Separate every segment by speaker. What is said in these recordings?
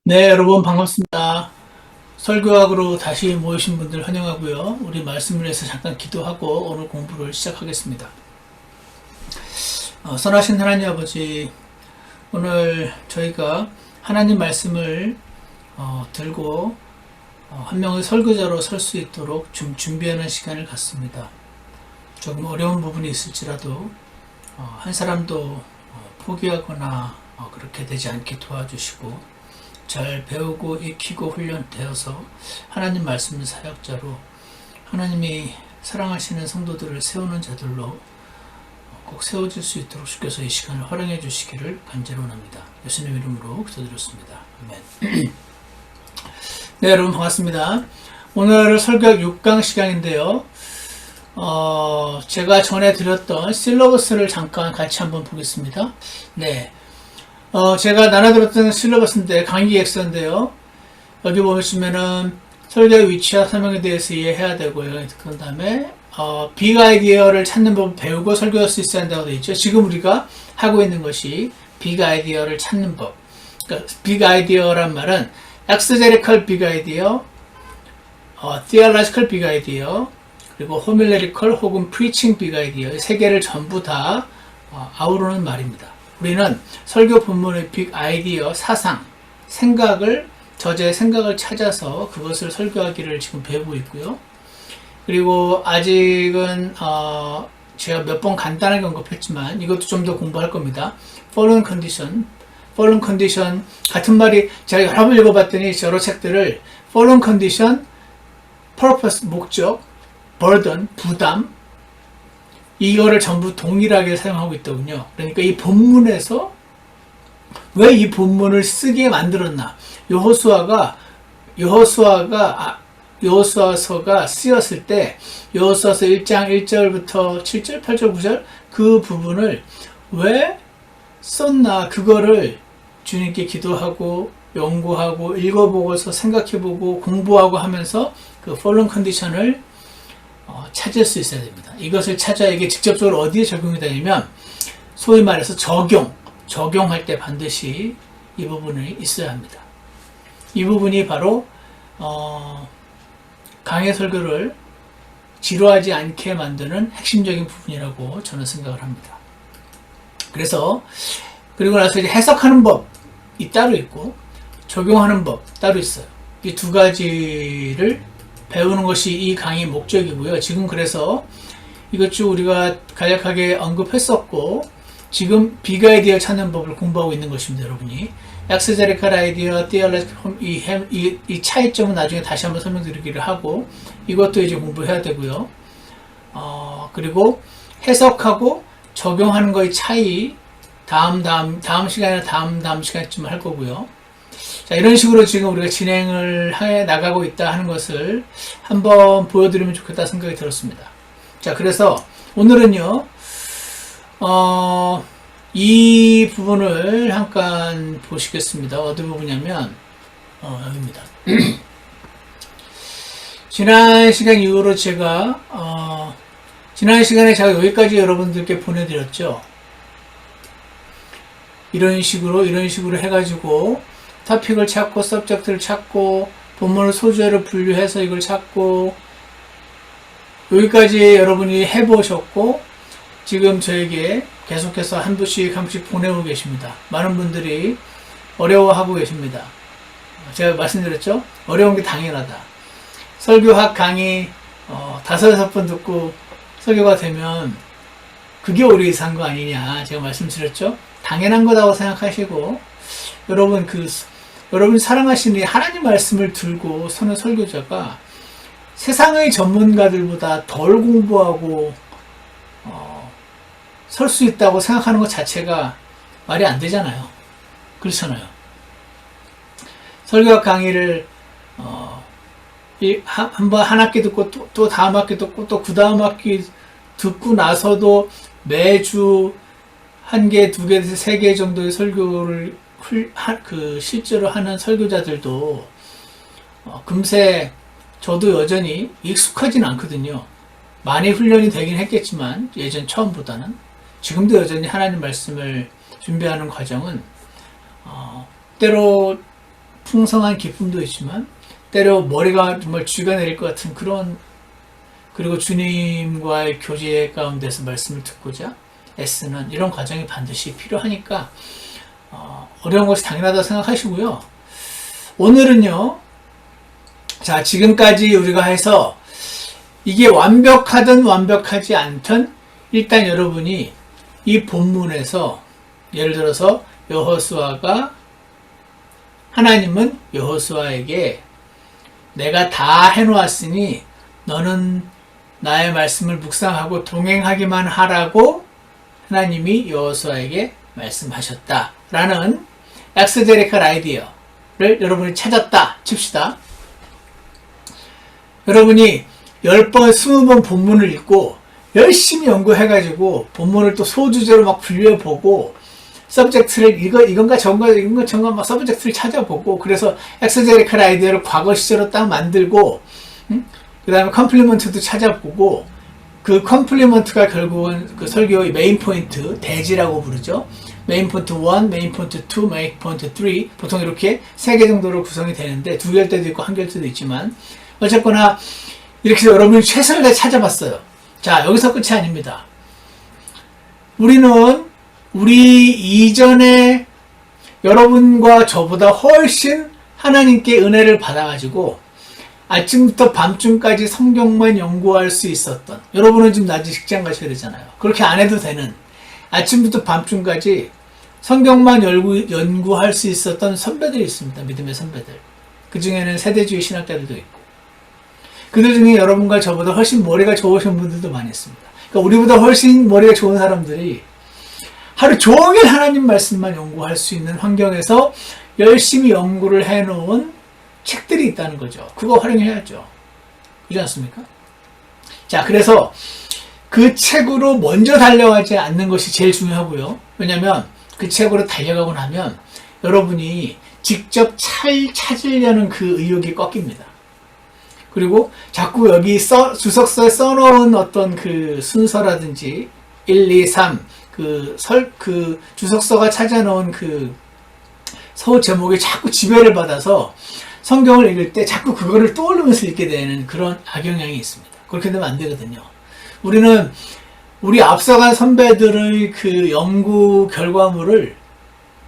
Speaker 1: 네, 여러분 반갑습니다. 설교학으로 다시 모이신 분들 환영하고요. 우리 말씀을 위해서 잠깐 기도하고 오늘 공부를 시작하겠습니다. 선하신 하나님 아버지, 오늘 저희가 하나님 말씀을 들고 한 명의 설교자로 설 수 있도록 좀 준비하는 시간을 갖습니다. 조금 어려운 부분이 있을지라도 한 사람도 포기하거나 그렇게 되지 않게 도와주시고 잘 배우고 익히고 훈련되어서 하나님 말씀의 사역자로 하나님이 사랑하시는 성도들을 세우는 자들로 꼭 세워질 수 있도록 주께서 이 시간을 활용해 주시기를 간절히 원합니다. 예수님 이름으로 기도드렸습니다. 아멘. 네, 여러분 반갑습니다. 오늘 설교학 6강 시간인데요. 제가 전에 드렸던 실러버스를 잠깐 같이 한번 보겠습니다. 네. 제가 나눠드렸던 실러버스인데, 강의기획서인데요. 여기 보시면은, 설교의 위치와 사명에 대해서 이해해야 되고요. 그 다음에, 빅 아이디어를 찾는 법을 배우고 설교할 수 있어야 한다고 되어 있죠. 지금 우리가 하고 있는 것이 빅 아이디어를 찾는 법. 그러니까, 빅 아이디어란 말은, 엑스제리컬 빅 아이디어, theological 빅 아이디어, 그리고 호밀레리컬 혹은 프리칭 빅 아이디어, 세 개를 전부 다 아우르는 말입니다. 우리는 설교 본문의 빅 아이디어, 사상, 저자의 생각을 찾아서 그것을 설교하기를 지금 배우고 있고요. 그리고 아직은 제가 몇 번 간단하게 언급했지만 이것도 좀 더 공부할 겁니다. fallen condition 같은 말이 제가 여러 번 읽어봤더니 여러 책들을 fallen condition, purpose, 목적, burden, 부담 이거를 전부 동일하게 사용하고 있더군요. 그러니까 이 본문에서 왜 이 본문을 쓰게 만들었나? 여호수아서가 쓰였을 때 여호수아서 1장 1절부터 7절, 8절, 9절 그 부분을 왜 썼나? 그거를 주님께 기도하고 연구하고 읽어보고서 생각해보고 공부하고 하면서 그 fallen condition을 찾을 수 있어야 됩니다. 이것을 찾아야 이게 직접적으로 어디에 적용이 되냐면 소위 말해서 적용할 때 반드시 이 부분이 있어야 합니다. 이 부분이 바로 강의 설교를 지루하지 않게 만드는 핵심적인 부분이라고 저는 생각을 합니다. 그리고 나서 이제 해석하는 법이 따로 있고 적용하는 법 따로 있어요. 이 두 가지를 배우는 것이 이 강의 목적이고요. 지금 그래서 이것 쭉 우리가 간략하게 언급했었고 지금 빅 아이디어 찾는 법을 공부하고 있는 것입니다. 여러분이 엑스제리컬 아이디어, 이 차이점은 나중에 다시 한번 설명드리기를 하고 이것도 이제 공부해야 되고요. 그리고 해석하고 적용하는 거의 차이 다음 시간이나 다음 시간쯤 할 거고요. 자, 이런 식으로 지금 우리가 진행을 해 나가고 있다 하는 것을 한번 보여드리면 좋겠다 생각이 들었습니다. 자, 그래서 오늘은요, 이 부분을 잠깐 보시겠습니다. 어디 부분이냐면, 여기입니다. 지난 시간 이후로 지난 시간에 제가 여기까지 여러분들께 보내드렸죠. 이런 식으로 해가지고, 토픽을 찾고 서브젝트를 찾고 본문을 소주어로 분류해서 이걸 찾고 여기까지 여러분이 해보셨고 지금 저에게 계속해서 한 분씩 보내고 계십니다. 많은 분들이 어려워하고 계십니다. 제가 말씀드렸죠? 어려운 게 당연하다. 설교학 강의 5-6번 듣고 설교가 되면 그게 오래 이상한 거 아니냐 제가 말씀드렸죠? 당연한 거라고 생각하시고 여러분 사랑하시는 하나님 말씀을 들고 서는 설교자가 세상의 전문가들보다 덜 공부하고 설 수 있다고 생각하는 것 자체가 말이 안 되잖아요. 그렇잖아요. 설교학 강의를 한 학기 듣고 또 다음 학기 듣고 또 그 다음 학기 듣고 나서도 매주 1개, 2개, 3개 정도의 설교를 실제로 하는 설교자들도 금세 저도 여전히 익숙하진 않거든요. 많이 훈련이 되긴 했겠지만 예전 처음보다는 지금도 여전히 하나님 말씀을 준비하는 과정은 때로 풍성한 기쁨도 있지만 때로 머리가 정말 쥐가 내릴 것 같은 그런, 그리고 주님과의 교제 가운데서 말씀을 듣고자 애쓰는 이런 과정이 반드시 필요하니까 어려운 것이 당연하다고 생각하시고요. 오늘은요, 자, 지금까지 우리가 해서 이게 완벽하든 완벽하지 않든 일단 여러분이 이 본문에서 예를 들어서 하나님은 여호수아에게 내가 다 해놓았으니 너는 나의 말씀을 묵상하고 동행하기만 하라고 하나님이 여호수아에게 말씀하셨다라는 엑스제리컬 아이디어를 여러분이 찾았다 칩시다. 여러분이 10번, 20번 본문을 읽고 열심히 연구해가지고 본문을 또 소주제로 막 분류해보고 서브젝트를 이건가 저건가 막 서브젝트를 찾아보고, 그래서 엑스제리컬 아이디어를 과거 시제로 딱 만들고, 그 다음에 컴플리먼트도 찾아보고, 그 컴플리먼트가 결국은 그 설교의 메인 포인트, 대지라고 부르죠. 메인 포인트 1, 메인 포인트 2, 메인 포인트 3, 보통 이렇게 3개 정도로 구성이 되는데 2개일 때도 있고 1개일 때도 있지만, 어쨌거나 이렇게 해서 여러분이 최선을 다해 찾아봤어요. 자, 여기서 끝이 아닙니다. 우리 이전에 여러분과 저보다 훨씬 하나님께 은혜를 받아가지고 아침부터 밤중까지 성경만 연구할 수 있었던, 여러분은 지금 낮에 직장 가셔야 되잖아요. 그렇게 안 해도 되는, 아침부터 밤중까지 성경만 연구할 수 있었던 선배들이 있습니다. 믿음의 선배들. 그 중에는 세대주의 신학자들도 있고, 그들 중에 여러분과 저보다 훨씬 머리가 좋으신 분들도 많이 있습니다. 그러니까 우리보다 훨씬 머리가 좋은 사람들이 하루 종일 하나님 말씀만 연구할 수 있는 환경에서 열심히 연구를 해놓은 책들이 있다는 거죠. 그거 활용해야죠. 그렇지 않습니까? 자, 그래서 그 책으로 먼저 달려가지 않는 것이 제일 중요하고요. 왜냐하면 그 책으로 달려가고 나면 여러분이 직접 찾으려는 그 의욕이 꺾입니다. 그리고 자꾸 여기 주석서에 써놓은 어떤 그 순서라든지 1, 2, 3 그 주석서가 찾아놓은 그 서 제목에 자꾸 지배를 받아서 성경을 읽을 때 자꾸 그거를 떠올리면서 읽게 되는 그런 악영향이 있습니다. 그렇게 되면 안 되거든요. 우리는 우리 앞서간 선배들의 그 연구 결과물을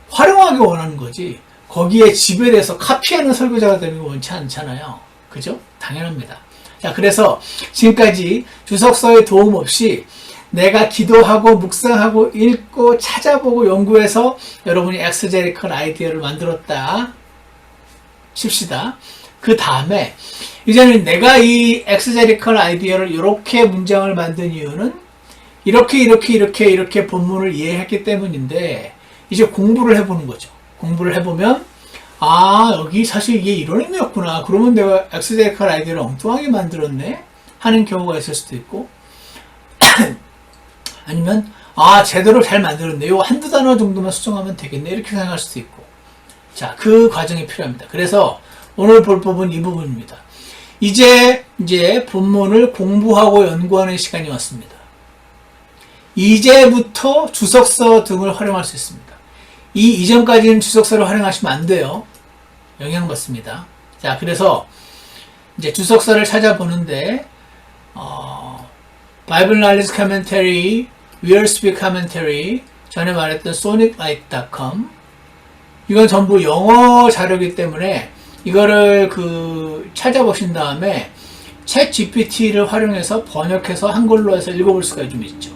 Speaker 1: 활용하기 원하는 거지, 거기에 지배돼서 카피하는 설교자가 되는 거 원치 않잖아요. 그죠? 당연합니다. 자, 그래서 지금까지 주석서의 도움 없이 내가 기도하고 묵상하고 읽고 찾아보고 연구해서 여러분이 엑스제리컬 아이디어를 만들었다 칩시다. 그 다음에 이제는 내가 이 엑스제리컬 아이디어를 이렇게 문장을 만든 이유는 이렇게 본문을 이해했기 때문인데, 이제 공부를 해보는 거죠. 공부를 해보면 여기 사실 이게 이런 의미였구나. 그러면 내가 엑스제리컬 아이디어를 엉뚱하게 만들었네 하는 경우가 있을 수도 있고, 아니면 제대로 잘 만들었네, 요 한두 단어 정도만 수정하면 되겠네, 이렇게 생각할 수도 있고. 자, 그 과정이 필요합니다. 그래서 오늘 볼 법은 이 부분입니다. 이제 본문을 공부하고 연구하는 시간이 왔습니다. 이제부터 주석서 등을 활용할 수 있습니다. 이전까지는 주석서를 활용하시면 안 돼요. 영향받습니다. 자, 그래서 이제 주석서를 찾아보는데 바이블 날리지 커멘터리, 위얼스피 커멘터리, 전에 말했던 soniclight.com, 이건 전부 영어 자료이기 때문에 이거를 찾아보신 다음에 챗 GPT를 활용해서 번역해서 한글로 해서 읽어볼 수가 좀 있죠.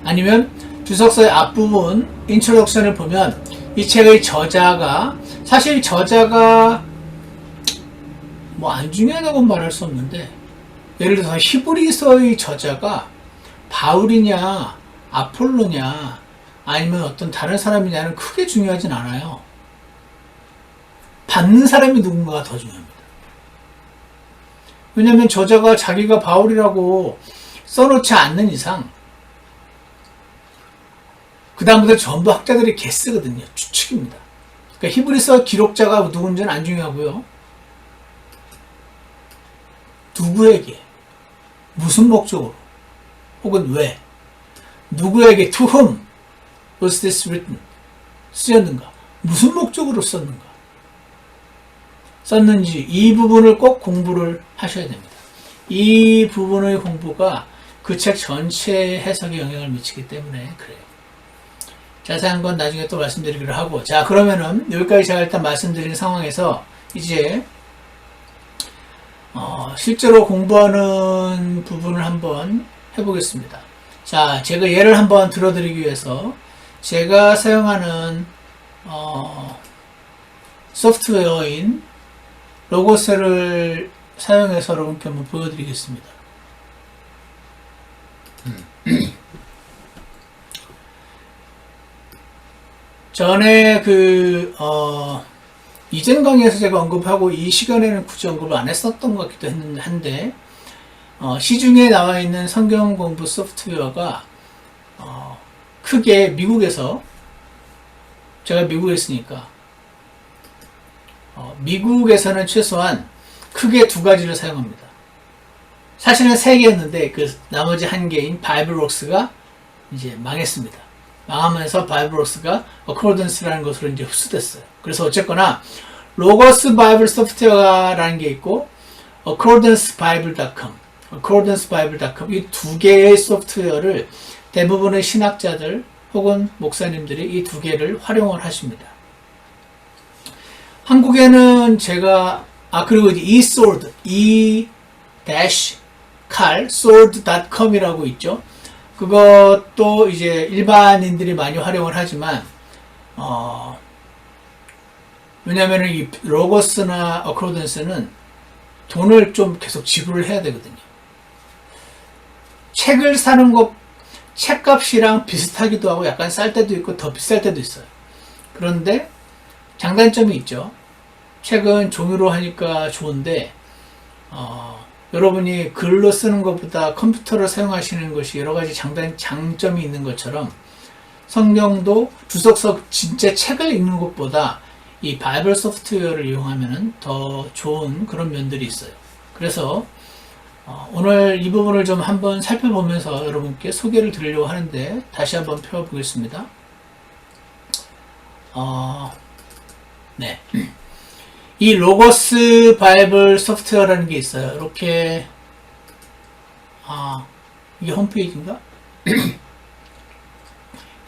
Speaker 1: 아니면 주석서의 앞부분 인트로덕션을 보면 이 책의 사실 저자가 뭐 안 중요하다고 말할 수 없는데, 예를 들어서 히브리서의 저자가 바울이냐 아폴로냐 아니면 어떤 다른 사람이냐는 크게 중요하진 않아요. 받는 사람이 누군가가 더 중요합니다. 왜냐하면 저자가 자기가 바울이라고 써놓지 않는 이상 그 다음부터 전부 학자들이 개쓰거든요. 추측입니다. 그러니까 히브리서 기록자가 누군지는 안 중요하고요. 누구에게, 무슨 목적으로, 혹은 왜, 누구에게, to whom was this written, 쓰였는가, 무슨 목적으로 썼는지 이 부분을 꼭 공부를 하셔야 됩니다. 이 부분의 공부가 그 책 전체의 해석에 영향을 미치기 때문에 그래요. 자세한 건 나중에 또 말씀드리기로 하고, 자, 그러면은 여기까지 제가 일단 말씀드린 상황에서 이제 실제로 공부하는 부분을 한번 해보겠습니다. 자, 제가 예를 한번 들어드리기 위해서 제가 사용하는 소프트웨어인 로고스를 사용해서 여러분께 한번 보여드리겠습니다. 전에 이전 강의에서 제가 언급하고 이 시간에는 굳이 언급을 안 했었던 것 같기도 한데, 시중에 나와 있는 성경 공부 소프트웨어가, 크게 미국에서, 제가 미국에 있으니까, 미국에서는 최소한 크게 두 가지를 사용합니다. 사실은 세 개였는데, 그 나머지 한 개인 바이블웍스가 이제 망했습니다. 망하면서 바이블웍스가 어코던스라는 것으로 이제 흡수됐어요. 그래서 어쨌거나 로고스 바이블 소프트웨어라는 게 있고 accordancebible.com 이 두 개의 소프트웨어를 대부분의 신학자들 혹은 목사님들이 이 두 개를 활용을 하십니다. 한국에는 제가 그리고 이제 eSword sword.com이라고 있죠. 그것도 이제 일반인들이 많이 활용을 하지만, 왜냐면은 이 로고스나 어코던스는 돈을 좀 계속 지불을 해야 되거든요. 책을 사는 것, 책값이랑 비슷하기도 하고 약간 쌀 때도 있고 더 비쌀 때도 있어요. 그런데 장단점이 있죠. 책은 종이로 하니까 좋은데, 여러분이 글로 쓰는 것보다 컴퓨터를 사용하시는 것이 여러 가지 장점이 있는 것처럼 성경도 주석서 진짜 책을 읽는 것보다 이 바이블 소프트웨어를 이용하면 더 좋은 그런 면들이 있어요. 그래서 오늘 이 부분을 좀 한번 살펴보면서 여러분께 소개를 드리려고 하는데 다시 한번 펴보겠습니다. 네. 이 로고스 바이블 소프트웨어라는 게 있어요. 이렇게 이게 홈페이지인가?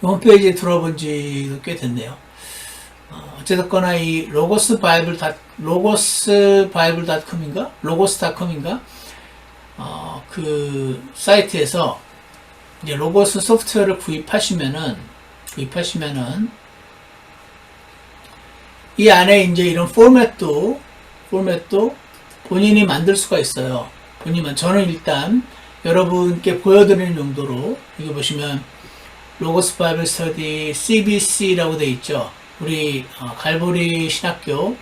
Speaker 1: 홈페이지에 들어본 지도 꽤 됐네요. 어쨌거나 이 로고스닷컴인가? 그 사이트에서 이제 로고스 소프트웨어를 구입하시면은 이 안에 이제 이런 포맷도 본인이 만들 수가 있어요. 저는 일단 여러분께 보여드리는 용도로, 여기 보시면 로고스 바이블 스터디 CBC라고 되어 있죠. 우리 갈보리 신학교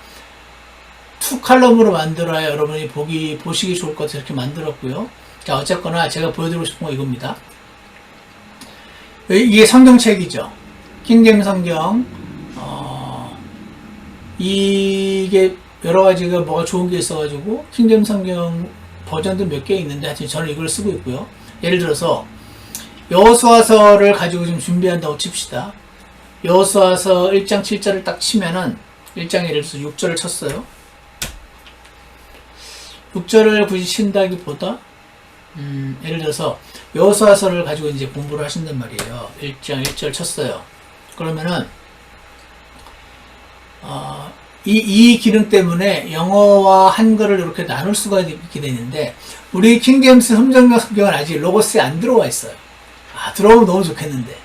Speaker 1: 2칼럼으로 만들어야 여러분이 보시기 좋을 것 같아서 이렇게 만들었고요. 자, 어쨌거나 제가 보여드리고 싶은 건 이겁니다. 이게 성경책이죠. 킹제임스 성경. 이게 여러 가지가 뭐가 좋은 게 있어가지고 킹제임스 성경 버전도 몇 개 있는데 하여튼 저는 이걸 쓰고 있고요. 예를 들어서 여호수아서를 가지고 좀 준비한다고 칩시다. 여호수아서 1장 7절을 딱 치면은 1장에 예를 들어서 6절을 쳤어요. 6절을 굳이 친다기보다 예를 들어서 여호수아서를 가지고 이제 공부를 하신단 말이에요. 1장 1절 쳤어요. 그러면은 이 기능 때문에 영어와 한글을 이렇게 나눌 수가 있게 되는데, 우리 킹제임스 흠정역 성경은 아직 로고스에 안 들어와 있어요. 들어오면 너무 좋겠는데.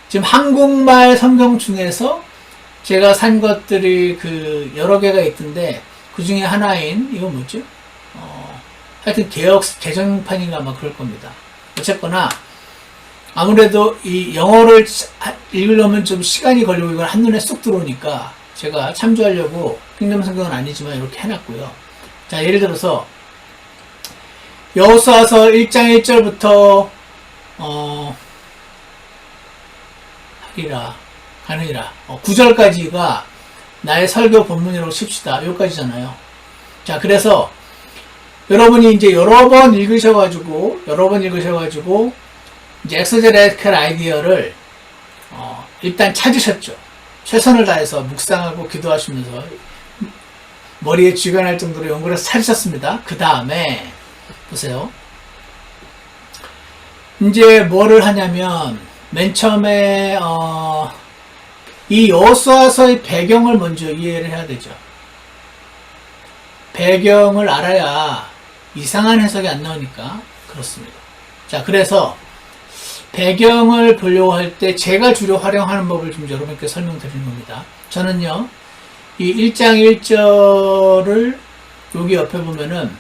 Speaker 1: 지금 한국말 성경 중에서 제가 산 것들이 여러 개가 있던데, 그 중에 하나인, 이건 뭐죠? 하여튼 개정판인가 아마 그럴 겁니다. 어쨌거나, 아무래도 이 영어를 읽으려면 좀 시간이 걸리고 이걸 한눈에 쏙 들어오니까, 제가 참조하려고 킹덤 성경은 아니지만 이렇게 해놨고요. 자, 예를 들어서 여호수아서 1장 1절부터 가느니라 9절까지가 나의 설교 본문이라고 칩시다. 여기까지잖아요. 자, 그래서 여러분이 이제 여러 번 읽으셔가지고 이제 엑소제레티컬 아이디어를 일단 찾으셨죠. 최선을 다해서 묵상하고 기도하시면서 머리에 쥐가 날 정도로 연구를 찾으셨습니다. 그 다음에 보세요. 이제 뭐를 하냐면 맨 처음에 이 여호수아서의 배경을 먼저 이해를 해야 되죠. 배경을 알아야 이상한 해석이 안 나오니까 그렇습니다. 자, 그래서 배경을 보려고 할 때 제가 주로 활용하는 법을 좀 여러분께 설명드리는 겁니다. 저는요, 이 1장 1절을 여기 옆에 보면은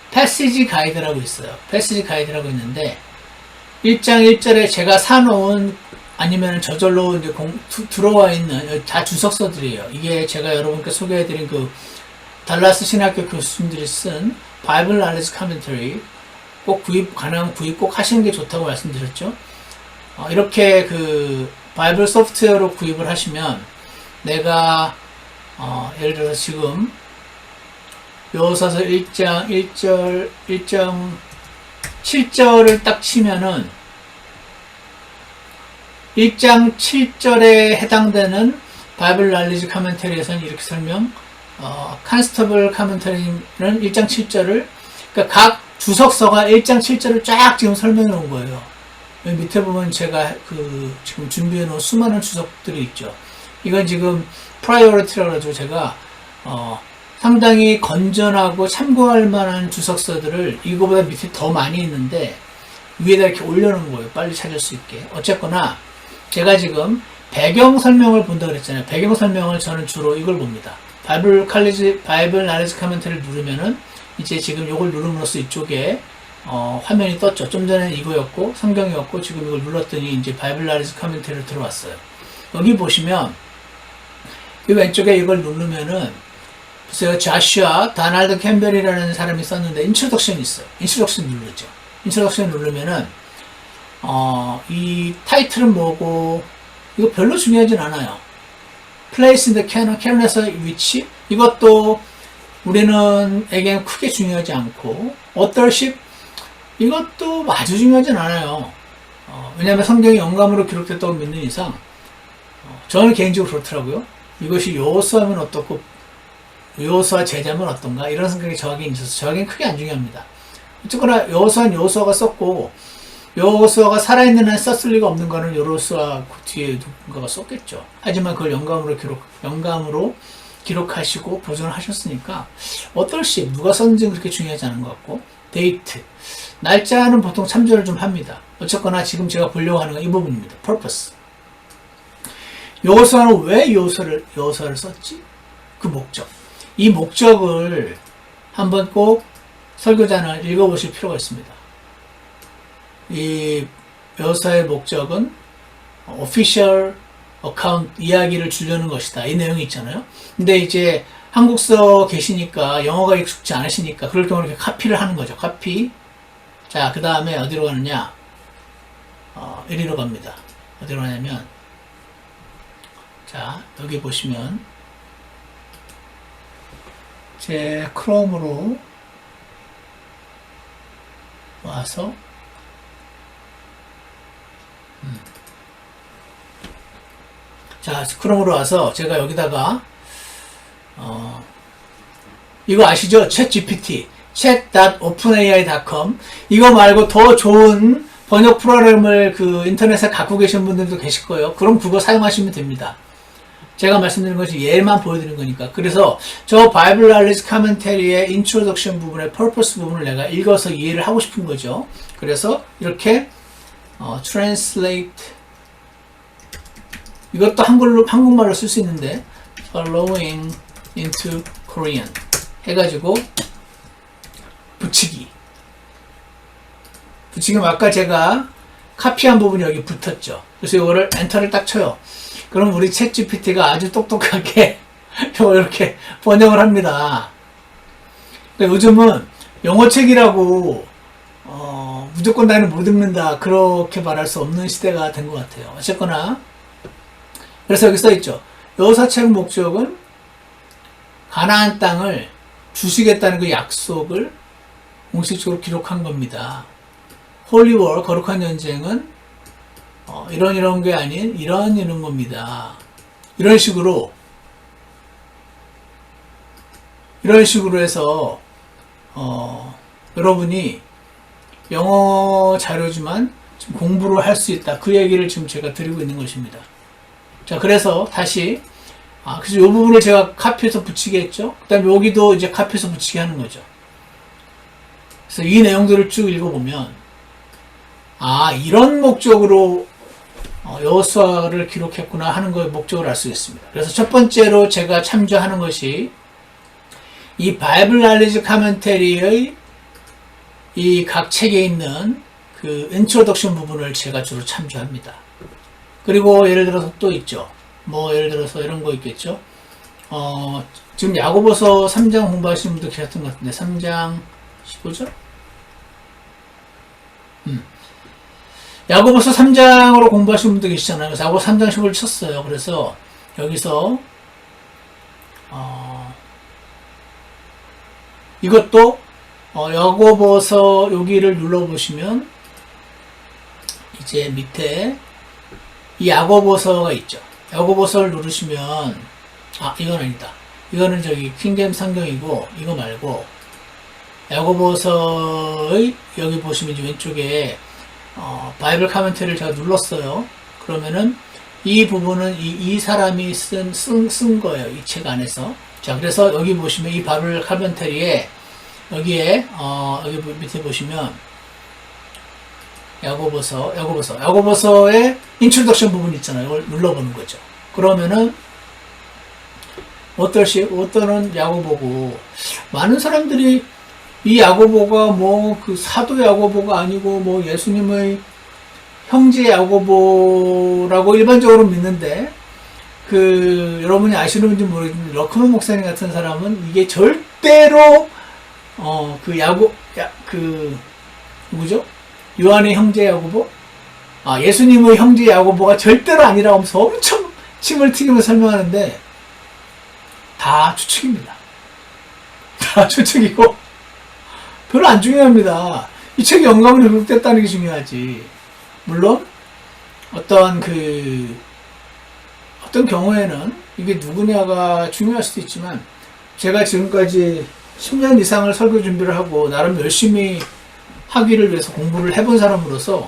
Speaker 1: 패시지 가이드라고 있어요. 패시지 가이드라고 있는데 1장 1절에 제가 사놓은 아니면 저절로 이제 들어와 있는 다 주석서들이에요. 이게 제가 여러분께 소개해드린 그 달라스 신학교 교수님들이 쓴 바이블 날리지 카멘터리 꼭 가능하면 구입 꼭 하시는 게 좋다고 말씀드렸죠. 이렇게 그 바이블 소프트웨어로 구입을 하시면 내가 예를 들어서 지금 여호수아서 1장 1절 7절을 딱 치면은 1장 7절에 해당되는 바이블 날리지 카멘터리에서는 이렇게 설명, 컨스터블 카멘터리는 1장 7절을, 그러니까 각 주석서가 1장 7절을 쫙 지금 설명해 놓은 거예요. 여기 밑에 보면 제가 지금 준비해 놓은 수많은 주석들이 있죠. 이건 지금 프라이어리티라고 해가지고 제가, 상당히 건전하고 참고할 만한 주석서들을 이거보다 밑에 더 많이 있는데 위에다 이렇게 올려놓은 거예요. 빨리 찾을 수 있게. 어쨌거나 제가 지금 배경 설명을 본다고 그랬잖아요. 배경 설명을 저는 주로 이걸 봅니다. 바이블 날리지 카멘터리를 누르면은 이제 지금 이걸 누름으로써 이쪽에 화면이 떴죠. 좀 전에는 이거였고 성경이었고 지금 이걸 눌렀더니 이제 바이블 날리지 카멘터리로 들어왔어요. 여기 보시면 이 왼쪽에 이걸 누르면은 보세요. 자슈아 다날드 캠벨이라는 사람이 썼는데 인트로덕션이 있어요. 인트로덕션 누르죠. 인트로덕션 누르면은 이 타이틀은 뭐고 이거 별로 중요하진 않아요. Place in the canon, 캐논에서의 위치 이것도 우리는 크게 중요하지 않고 authorship 이것도 아주 중요하진 않아요. 왜냐하면 성경이 영감으로 기록됐다고 믿는 이상 저는 개인적으로 그렇더라고요. 이것이 여호수아면 어떻고 여호수아 제자면 어떤가 이런 생각이 저에겐 있어서 저에겐 크게 안 중요합니다. 어쨌거나 여호수아는 여호수아가 썼고 여호수아가 살아있는 한 썼을 리가 없는 거는 여호수아 그 뒤에 누군가가 썼겠죠. 하지만 그걸 영감으로 기록하시고 보존을 하셨으니까 어떨 시 누가 썼는지 그렇게 중요하지 않은 것 같고 데이트 날짜는 보통 참조를 좀 합니다. 어쨌거나 지금 제가 보려고 하는 건 이 부분입니다. purpose 여호수아는 왜 여호수아를 썼지? 그 목적 이 목적을 한번 꼭 설교자는 읽어보실 필요가 있습니다. 이 여호수아의 목적은 official account 이야기를 주려는 것이다. 이 내용이 있잖아요. 근데 이제 한국서 계시니까 영어가 익숙지 않으시니까 그럴 경우는 이렇게 카피를 하는 거죠. 카피. 자, 그 다음에 어디로 가느냐? 이리로 갑니다. 어디로 가냐면 자, 여기 보시면 제 크롬으로 와서 자, 크롬으로 와서 제가 여기다가 이거 아시죠? 챗GPT chat.openai.com 이거 말고 더 좋은 번역 프로그램을 그 인터넷에 갖고 계신 분들도 계실 거예요. 그럼 그거 사용하시면 됩니다. 제가 말씀드린 것이 예만 보여드린 거니까. 그래서 저 바이블 날리지 카멘터리의 인트로덕션 부분의 퍼포스 부분을 내가 읽어서 이해를 하고 싶은 거죠. 그래서 이렇게 translate 이것도 한국말로 쓸 수 있는데 following into Korean 해가지고 붙이기면 아까 제가 카피한 부분이 여기 붙었죠. 그래서 이거를 엔터를 딱 쳐요. 그럼 우리 챗 GPT가 아주 똑똑하게 이렇게 번역을 합니다. 그러니까 요즘은 영어책이라고 무조건 나는 못 읽는다 그렇게 말할 수 없는 시대가 된 것 같아요. 어쨌거나 그래서 여기 써있죠. 여호사책 목적은 가나안 땅을 주시겠다는 그 약속을 공식적으로 기록한 겁니다. 홀리월 거룩한 전쟁은 이런 게 아닌 이런 겁니다. 이런 식으로 해서 여러분이 영어 자료지만 좀 공부를 할 수 있다. 그 얘기를 지금 제가 드리고 있는 것입니다. 자, 그래서 다시 그래서 이 부분을 제가 카피해서 붙이게 했죠. 그 다음에 여기도 이제 카피해서 붙이게 하는 거죠. 그래서 이 내용들을 쭉 읽어보면 이런 목적으로 여호수아를 기록했구나 하는 거의 목적을 알 수 있습니다. 그래서 첫 번째로 제가 참조하는 것이 이 바이블 날리지 카멘터리의 이 각 책에 있는 그 인트로덕션 부분을 제가 주로 참조합니다. 그리고 예를 들어서 또 있죠. 예를 들어서 이런 거 있겠죠. 지금 야고보서 3장 공부하시는 분도 계셨던 것 같은데 3장 15절? 야고보서 3장으로 공부하시는 분도 계시잖아요. 그래서 야고보서 3장 15를 쳤어요. 그래서 여기서 이것도 야고보서 여기를 눌러보시면 이제 밑에 이 야고보서가 있죠. 야고보서를 누르시면 이건 아니다. 이거는 저기 킹제임스 성경이고 이거 말고 야고보서의 여기 보시면 이제 왼쪽에 바이블 카멘터리를 제가 눌렀어요. 그러면은 이 부분은 이 사람이 쓴 거예요. 이 책 안에서. 자, 그래서 여기 보시면 이 바이블 카멘터리에 여기에 여기 밑에 보시면 야고보서의 인트로덕션 부분 있잖아요. 이걸 눌러보는 거죠. 그러면은 어떤 야고보고 많은 사람들이 이 야고보가 그 사도 야고보가 아니고 예수님의 형제 야고보라고 일반적으로 믿는데 여러분이 아시는지 모르겠는데 러크먼 목사님 같은 사람은 이게 절대로 누구죠? 요한의 형제 야고보? 예수님의 형제 야고보가 절대로 아니라고 하면서 엄청 침을 튀기면서 설명하는데 다 추측입니다. 다 추측이고 별로 안 중요합니다. 이 책이 영감으로 기록됐다는 게 중요하지. 물론 어떤 경우에는 이게 누구냐가 중요할 수도 있지만 제가 지금까지 10년 이상을 설교 준비를 하고 나름 열심히 하기를 위해서 공부를 해본 사람으로서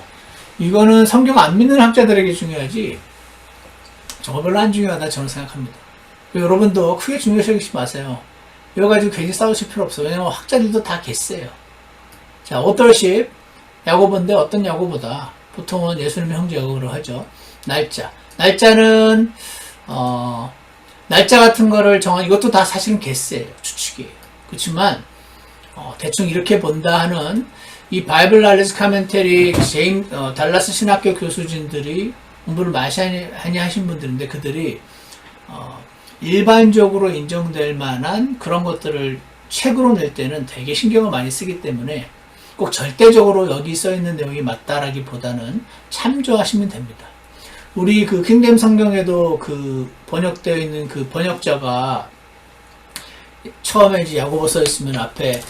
Speaker 1: 이거는 성경 안 믿는 학자들에게 중요하지 저거 별로 안 중요하다 저는 생각합니다. 여러분도 크게 중요시 여기지 마세요. 이거 가지고 괜히 싸우실 필요 없어요. 왜냐면 학자들도 다 개쎄요. 자, 오더십 야고보인데 어떤 야고보다 보통은 예수님의 형제 야고보로 하죠. 날짜는 날짜 같은 거를 이것도 다 사실은 개쎄예요. 추측이에요. 그렇지만 대충 이렇게 본다 하는 이 바이블 날리지 카멘터리 달라스 신학교 교수진들이 공부를 많이 하신 분들인데 그들이 일반적으로 인정될 만한 그런 것들을 책으로 낼 때는 되게 신경을 많이 쓰기 때문에 꼭 절대적으로 여기 써있는 내용이 맞다라기보다는 참조하시면 됩니다. 우리 킹제임스 성경에도 번역되어 있는 번역자가 처음에 이제 야고보서 있으면 앞에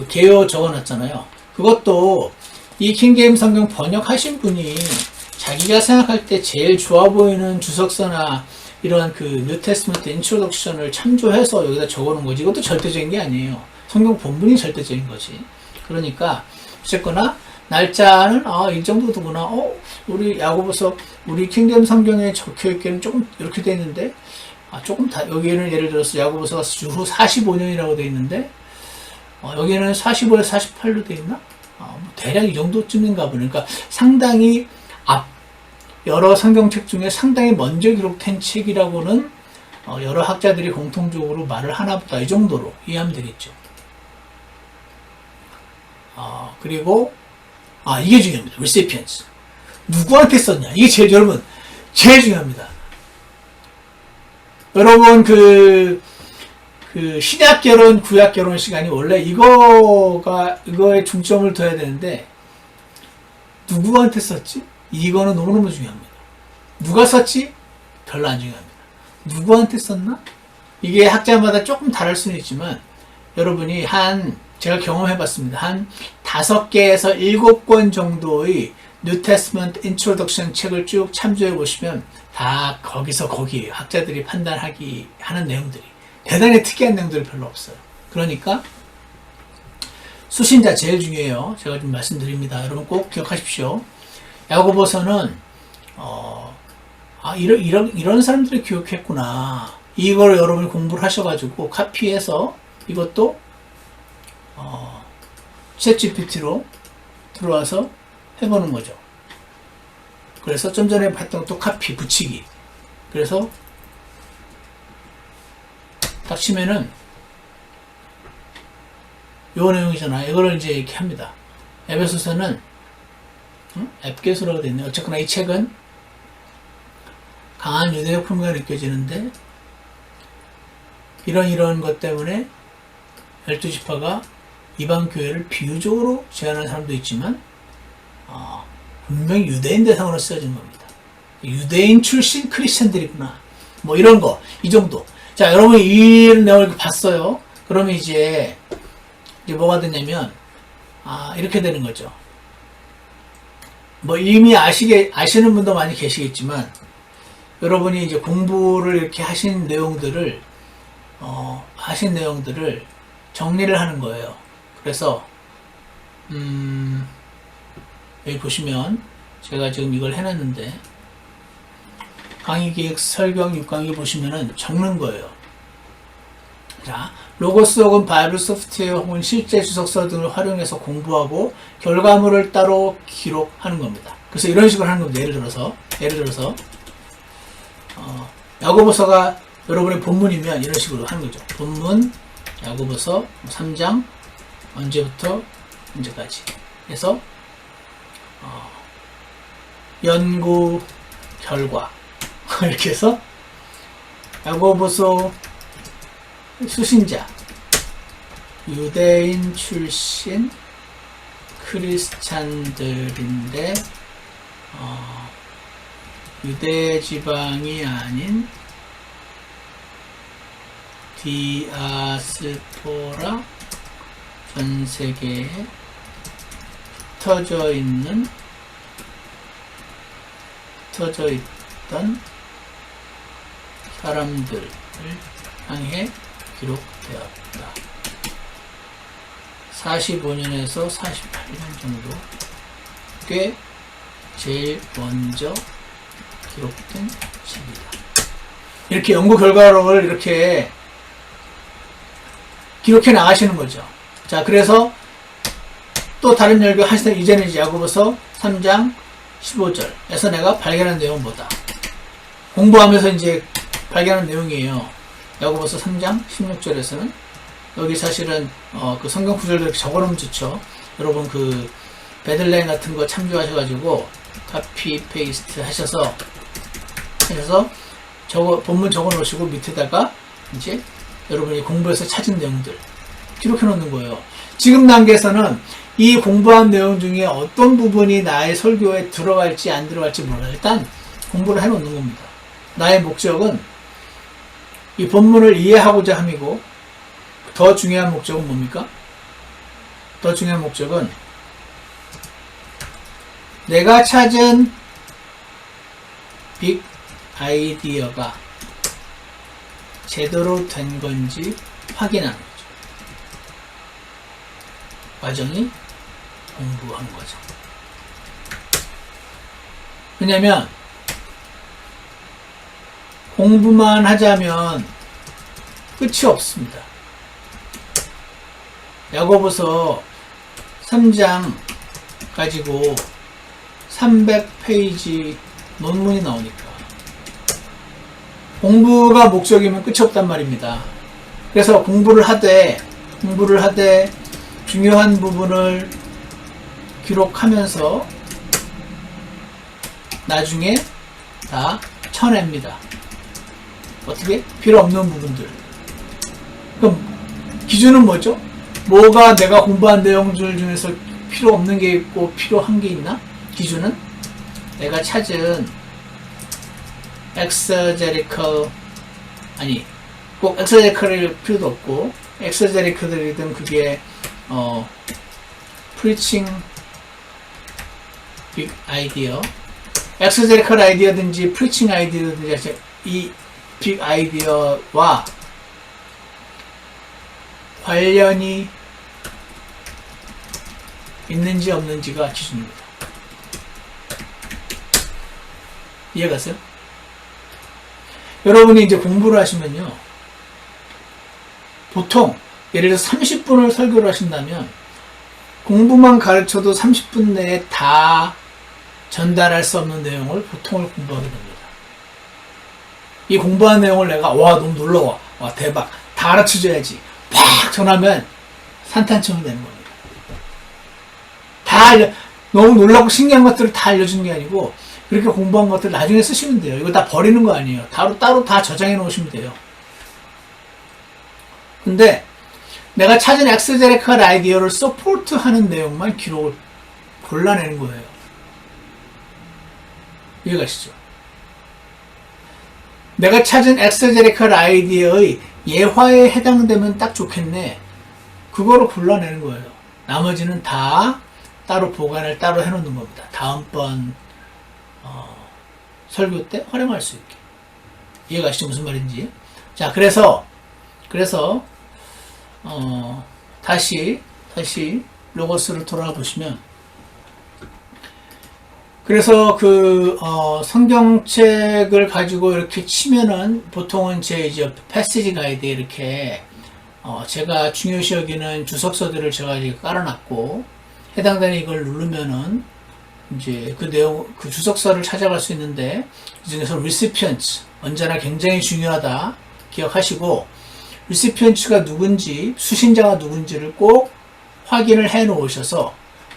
Speaker 1: 개요 적어놨잖아요. 그것도 이 킹제임스 성경 번역하신 분이 자기가 생각할 때 제일 좋아 보이는 주석서나 이런 뉴테스트먼트 인트로덕션을 참조해서 여기다 적어놓은 거지. 이것도 절대적인 게 아니에요. 성경 본문이 절대적인 거지. 그러니까 어쨌거나 날짜는 이 정도구나. 우리 야고보서 우리 킹제임스 성경에 적혀있기는 조금 이렇게 돼 있는데 조금 여기는 예를 들어서 야고보서가 주후 45년이라고 돼 있는데 여기는 45에서 48로 돼 있나? 대략 이 정도쯤인가 보네. 그러니까 상당히 여러 성경책 중에 상당히 먼저 기록된 책이라고는 여러 학자들이 공통적으로 말을 하나보다 이 정도로 이해하면 되겠죠. 그리고 이게 중요합니다. recipients. 누구한테 썼냐? 이게 여러분 제일 중요합니다. 여러분 신약 결혼, 구약 결혼 시간이 원래 이거에 중점을 둬야 되는데 누구한테 썼지? 이거는 너무너무 중요합니다. 누가 썼지? 별로 안 중요합니다. 누구한테 썼나? 이게 학자마다 조금 다를 수는 있지만 여러분이 제가 경험해봤습니다. 한 5개에서 7권 정도의 뉴 테스트먼트 인트로덕션 책을 쭉 참조해 보시면 다 거기서 거기 학자들이 판단하기 하는 내용들이 대단히 특이한 내용들이 별로 없어요. 그러니까 수신자 제일 중요해요. 제가 좀 말씀드립니다. 여러분 꼭 기억하십시오. 야고보서는 이런 사람들이 교육했구나. 이걸 여러분이 공부를 하셔가지고 카피해서 이것도 챗GPT로 들어와서 해보는 거죠. 그래서 좀 전에 봤던 또 카피 붙이기. 그래서 딱 치면은 요 내용이잖아. 이거를 이제 이렇게 합니다. 에베소서는 앱개수라고 되어 있네요. 어쨌거나 이 책은 강한 유대적 풍미가 느껴지는데 이런 것 때문에 12지파가 이방 교회를 비유적으로 제안하는 사람도 있지만 분명히 유대인 대상으로 쓰여진 겁니다. 유대인 출신 크리스천들이구나. 뭐 이런 거, 이 정도. 자, 여러분이 이 내용을 봤어요. 그러면 이제 뭐가 되냐면 이렇게 되는 거죠. 뭐 이미 아시는 분도 많이 계시겠지만 여러분이 이제 공부를 이렇게 하신 내용들을 정리를 하는 거예요. 그래서 여기 보시면 제가 지금 이걸 해놨는데 강의 기획 설경 6강의 보시면은 적는 거예요. 자, 로고스 혹은 바이블 소프트웨어 혹은 실제 주석서 등을 활용해서 공부하고 결과물을 따로 기록하는 겁니다. 그래서 이런 식으로 하는 겁니다. 예를 들어서 야고보서가 여러분의 본문이면 이런 식으로 하는 거죠. 본문 야고보서 3장 언제부터 언제까지 해서 연구 결과 이렇게 해서 야고보서 수신자 유대인 출신 크리스찬들인데 유대 지방이 아닌 디아스포라 전 세계에 흩어져 있던 사람들을 향해 기록되었다. 45년에서 48년 정도 꽤 제일 먼저 기록된 책이다. 이렇게 연구 결과를 이렇게 기록해 나가시는 거죠. 자, 그래서 또 다른 열교 하시던 이제는 이제 야고보서 3장 15절에서 내가 발견한 내용은 뭐다. 공부하면서 이제 발견한 내용이에요. 야고보서 3장 16절에서는 여기 사실은 그 성경 구절도 이렇게 적어놓으면 좋죠. 여러분 그 베들레헴 같은 거 참조하셔가지고 카피 페이스트 하셔서 본문 적어 놓으시고 밑에다가 이제 여러분이 공부해서 찾은 내용들 기록해 놓는 거예요. 지금 단계에서는 이 공부한 내용 중에 어떤 부분이 나의 설교에 들어갈지 안 들어갈지 몰라요. 일단 공부를 해 놓는 겁니다. 나의 목적은 이 본문을 이해하고자 함이고 더 중요한 목적은 뭡니까? 더 중요한 목적은 내가 찾은 빅 아이디어가 제대로 된 건지 확인하는 거죠. 과정이 공부하는 거죠. 왜냐면 공부만 하자면 끝이 없습니다. 야고보서 3장 가지고 300페이지 논문이 나오니까 공부가 목적이면 끝이 없단 말입니다. 그래서 공부를 하되 중요한 부분을 기록하면서 나중에 다 쳐냅니다. 어떻게? 필요 없는 부분들. 그럼 기준은 뭐죠? 뭐가 내가 공부한 내용들 중에서 필요 없는 게 있고 필요한 게 있나? 기준은 내가 찾은 엑서제리컬 꼭 엑서제리컬일 필요도 없고 엑서제리컬이든 그게 프리칭 빅 아이디어, 엑소제리컬 아이디어든지 프리칭 아이디어든지 이 빅 아이디어와 관련이 있는지 없는지가 기준입니다. 이해가세요? 여러분이 이제 공부를 하시면요, 보통 예를 들어서 30분을 설교를 하신다면 공부만 가르쳐도 30분 내에 다 전달할 수 없는 내용을 보통을 공부하게 됩니다. 이 공부한 내용을 내가 와 너무 놀라워, 와 대박, 다 가르쳐줘야지 팍 전하면 산탄총이 되는 겁니다. 너무 놀라고 신기한 것들을 다 알려주는 게 아니고 그렇게 공부한 것들 나중에 쓰시면 돼요. 이거 다 버리는 거 아니에요. 따로 다 저장해 놓으시면 돼요. 근데 내가 찾은 엑소제리컬 아이디어를 서포트하는 내용만 기록을 골라내는 거예요. 이해가시죠? 내가 찾은 엑소제리컬 아이디어의 예화에 해당되면 딱 좋겠네. 그거를 골라내는 거예요. 나머지는 다 따로 보관을 따로 해놓는 겁니다. 다음번 설교 때 활용할 수 있게. 이해가시죠? 무슨 말인지. 자, 그래서 다시 로고스를 돌아가 보시면, 그래서 성경책을 가지고 이렇게 치면은 보통은 제 이제 패시지 가이드에 이렇게 제가 중요시 여기는 주석서들을 제가 이제 깔아놨고, 해당되는 이걸 누르면은 이제 그 내용, 그 주석서를 찾아갈 수 있는데, 그 중에서 recipients 언제나 굉장히 중요하다 기억하시고, recipients가 누군지, 수신자가 누군지를 꼭 확인을 해 놓으셔서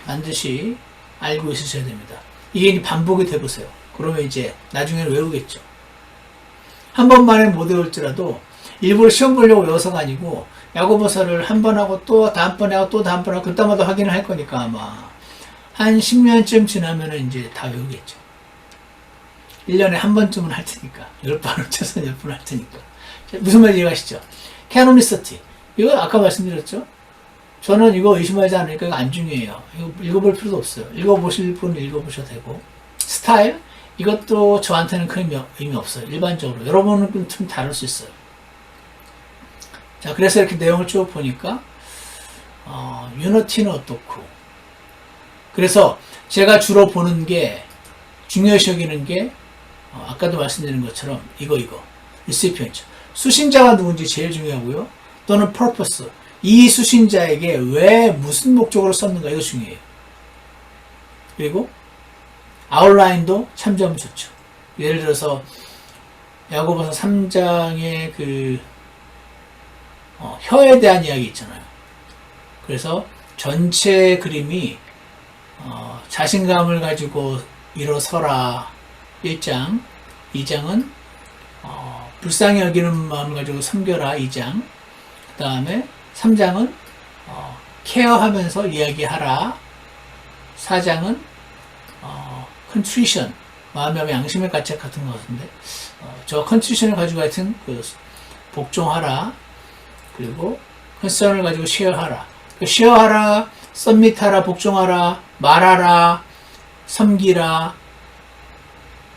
Speaker 1: 반드시 알고 있으셔야 됩니다. 이게 반복이 돼 보세요. 그러면 이제 나중에는 외우겠죠. 한 번만에 못 외울지라도 일부러 시험 보려고 외워서가 아니고 야고보서를 한 번 하고 또 다음번에 하고 또 다음번에 하고 그때마다 확인을 할 거니까 아마 한 10년쯤 지나면은 이제 다 외우겠죠. 1년에 한 번쯤은 할 테니까. 10번을 최소한 10번 할 테니까. 무슨 말인지 이해가시죠? 캐노니스티. 이거 아까 말씀드렸죠? 저는 이거 의심하지 않으니까 이거 안 중요해요. 이거 읽어볼 필요도 없어요. 읽어보실 분은 읽어보셔도 되고. 스타일? 이것도 저한테는 큰 의미 없어요. 일반적으로. 여러분은 좀 다를 수 있어요. 자, 그래서 이렇게 내용을 쭉 보니까, 유니티는 어떻고. 그래서 제가 주로 보는 게, 중요시 여기는 게, 아까도 말씀드린 것처럼, 이거. recipient. 수신자가 누군지 제일 중요하고요. 또는 purpose. 이 수신자에게 왜 무슨 목적으로 썼는가 이거 중요해요. 그리고 아웃라인도 참조하면 좋죠. 예를 들어서 야고보서 3장의 혀에 대한 이야기 있잖아요. 그래서 전체 그림이 자신감을 가지고 일어서라 1장, 2장은 불쌍히 여기는 마음을 가지고 섬겨라 2장, 그 다음에 3장은 케어하면서 이야기하라. 4장은 컨트리션, 마음의 양심의 가책 같은 것 같은데, 저 컨트리션을 가지고 하여튼 복종하라. 그리고 컨선을 가지고 쉐어하라. 쉐어하라, 서밋하라, 복종하라, 말하라, 섬기라,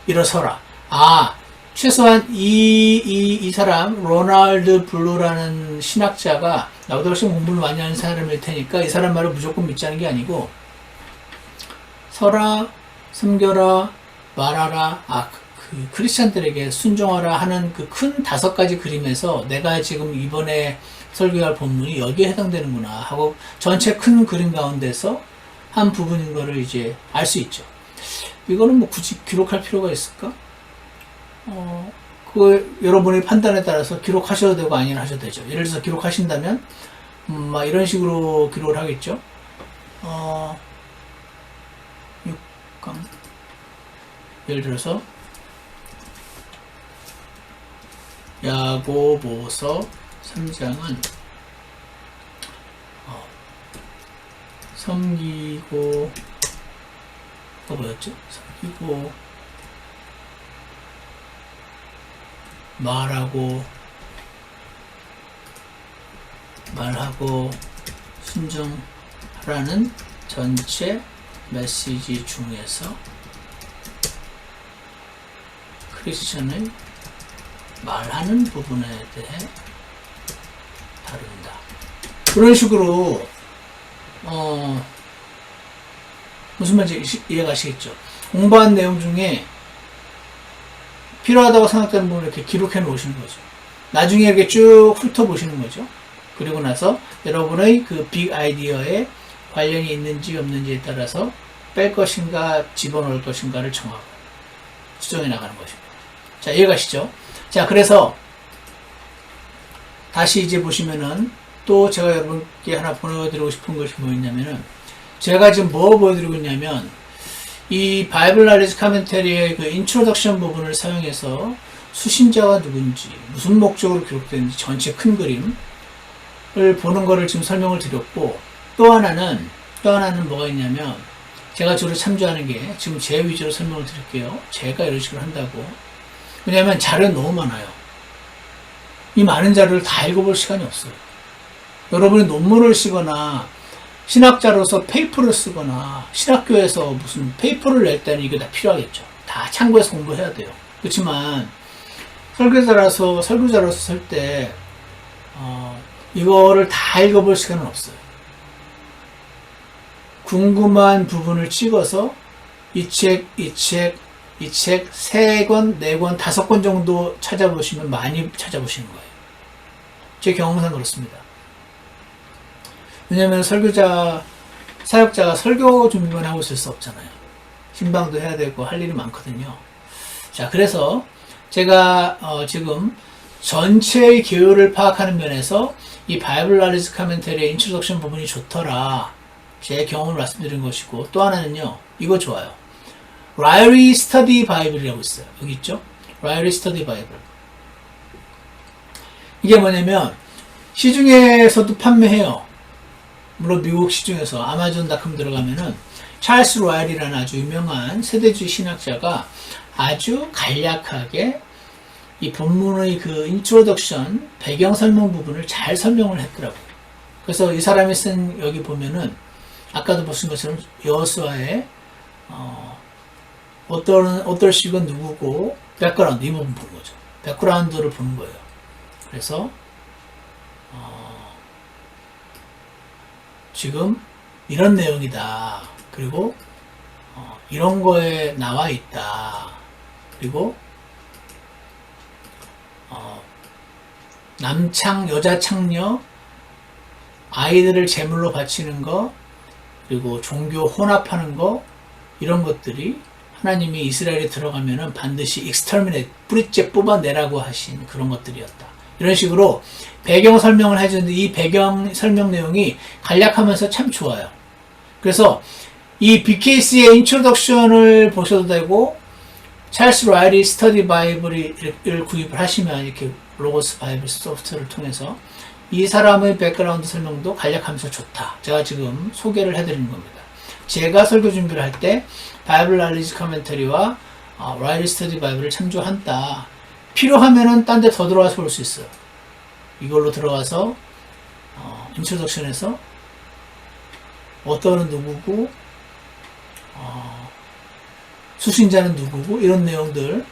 Speaker 1: 일어서라. 최소한 이 사람, 로널드 블루라는 신학자가 나보다 훨씬 공부를 많이 하는 사람일 테니까 이 사람 말을 무조건 믿자는 게 아니고, 서라, 섬겨라, 말하라, 크리스찬들에게 순종하라 하는 그 큰 5가지 그림에서 내가 지금 이번에 설교할 본문이 여기에 해당되는구나 하고 전체 큰 그림 가운데서 한 부분인 거를 이제 알 수 있죠. 이거는 뭐 굳이 기록할 필요가 있을까? 여러분의 판단에 따라서 기록하셔도 되고 아니면 하셔도 되죠. 예를 들어서 기록하신다면, 막 이런 식으로 기록을 하겠죠. 6강. 예를 들어서, 야고보서 3장은, 섬기고, 뭐였죠? 섬기고, 말하고 순종하라는 전체 메시지 중에서 크리스천의 말하는 부분에 대해 다룬다. 그런 식으로 무슨 말인지 이해가시겠죠? 공부한 내용 중에 필요하다고 생각되는 부분을 이렇게 기록해 놓으시는 거죠. 나중에 이렇게 쭉 훑어보시는 거죠. 그리고 나서 여러분의 그 빅 아이디어에 관련이 있는지 없는지에 따라서 뺄 것인가 집어넣을 것인가를 정하고 수정해 나가는 것입니다. 자, 이해가시죠? 자, 그래서 다시 이제 보시면은 또 제가 여러분께 하나 보여드리고 싶은 것이 뭐였냐면은 제가 지금 뭐 보여드리고 있냐면 이 바이블 나레지 카멘터리의 그 인트로덕션 부분을 사용해서 수신자가 누군지 무슨 목적으로 기록되는지 전체 큰 그림을 보는 거를 지금 설명을 드렸고 또 하나는 뭐가 있냐면 제가 주로 참조하는 게 지금 제 위주로 설명을 드릴게요. 제가 이런 식으로 한다고. 왜냐하면 자료는 너무 많아요. 이 많은 자료를 다 읽어볼 시간이 없어요. 여러분이 논문을 쓰거나 신학자로서 페이퍼를 쓰거나 신학교에서 무슨 페이퍼를 낼 때는 이게 다 필요하겠죠. 다 참고해서 공부해야 돼요. 그렇지만 설교자로서 쓸 때 이거를 다 읽어볼 시간은 없어요. 궁금한 부분을 찍어서 이 책 3권, 4권, 5권 정도 찾아보시면 많이 찾아보시는 거예요. 제 경험상 그렇습니다. 왜냐면 사역자가 설교 준비만 하고 있을 수 없잖아요. 신방도 해야 되고 할 일이 많거든요. 자, 그래서 제가 지금 전체의 계율을 파악하는 면에서 이 바이블 나레지 카멘터리의 인트로덕션 부분이 좋더라. 제 경험을 말씀드린 것이고 또 하나는요. 이거 좋아요. 라이리 스터디 바이블이라고 있어요. 여기 있죠? 라이리 스터디 바이블. 이게 뭐냐면 시중에서도 판매해요. 물론 미국 시중에서 아마존닷컴 들어가면은 찰스 라이리라는 아주 유명한 세대주의 신학자가 아주 간략하게 이 본문의 그 인트로덕션 배경 설명 부분을 잘 설명을 했더라고요. 그래서 이 사람이 쓴 여기 보면은 아까도 보신 것처럼 여호수아의 어떨 식은 누구고 백그라운드 이 부분 보는 거죠. 백그라운드를 보는 거예요. 그래서 지금 이런 내용이다. 그리고 이런 거에 나와 있다. 그리고 남창 여자 창녀 아이들을 제물로 바치는 거 그리고 종교 혼합하는 거 이런 것들이 하나님이 이스라엘에 들어가면은 반드시 exterminate 뿌리째 뽑아내라고 하신 그런 것들이었다. 이런 식으로 배경 설명을 해주는데 이 배경 설명 내용이 간략하면서 참 좋아요. 그래서 이 BKC의 인트로덕션을 보셔도 되고 찰스 라이리 스터디 바이블을 구입을 하시면 이렇게 로고스 바이블 소프트를 통해서 이 사람의 백그라운드 설명도 간략하면서 좋다. 제가 지금 소개를 해드리는 겁니다. 제가 설교 준비를 할 때 바이블 나레지 카멘터리와 라이리 스터디 바이블을 참조한다. 필요하면은 딴 데 더 들어가서 볼 수 있어요. 이걸로 들어가서 인트로덕션에서 어떤 누구고 수신자는 누구고 이런 내용들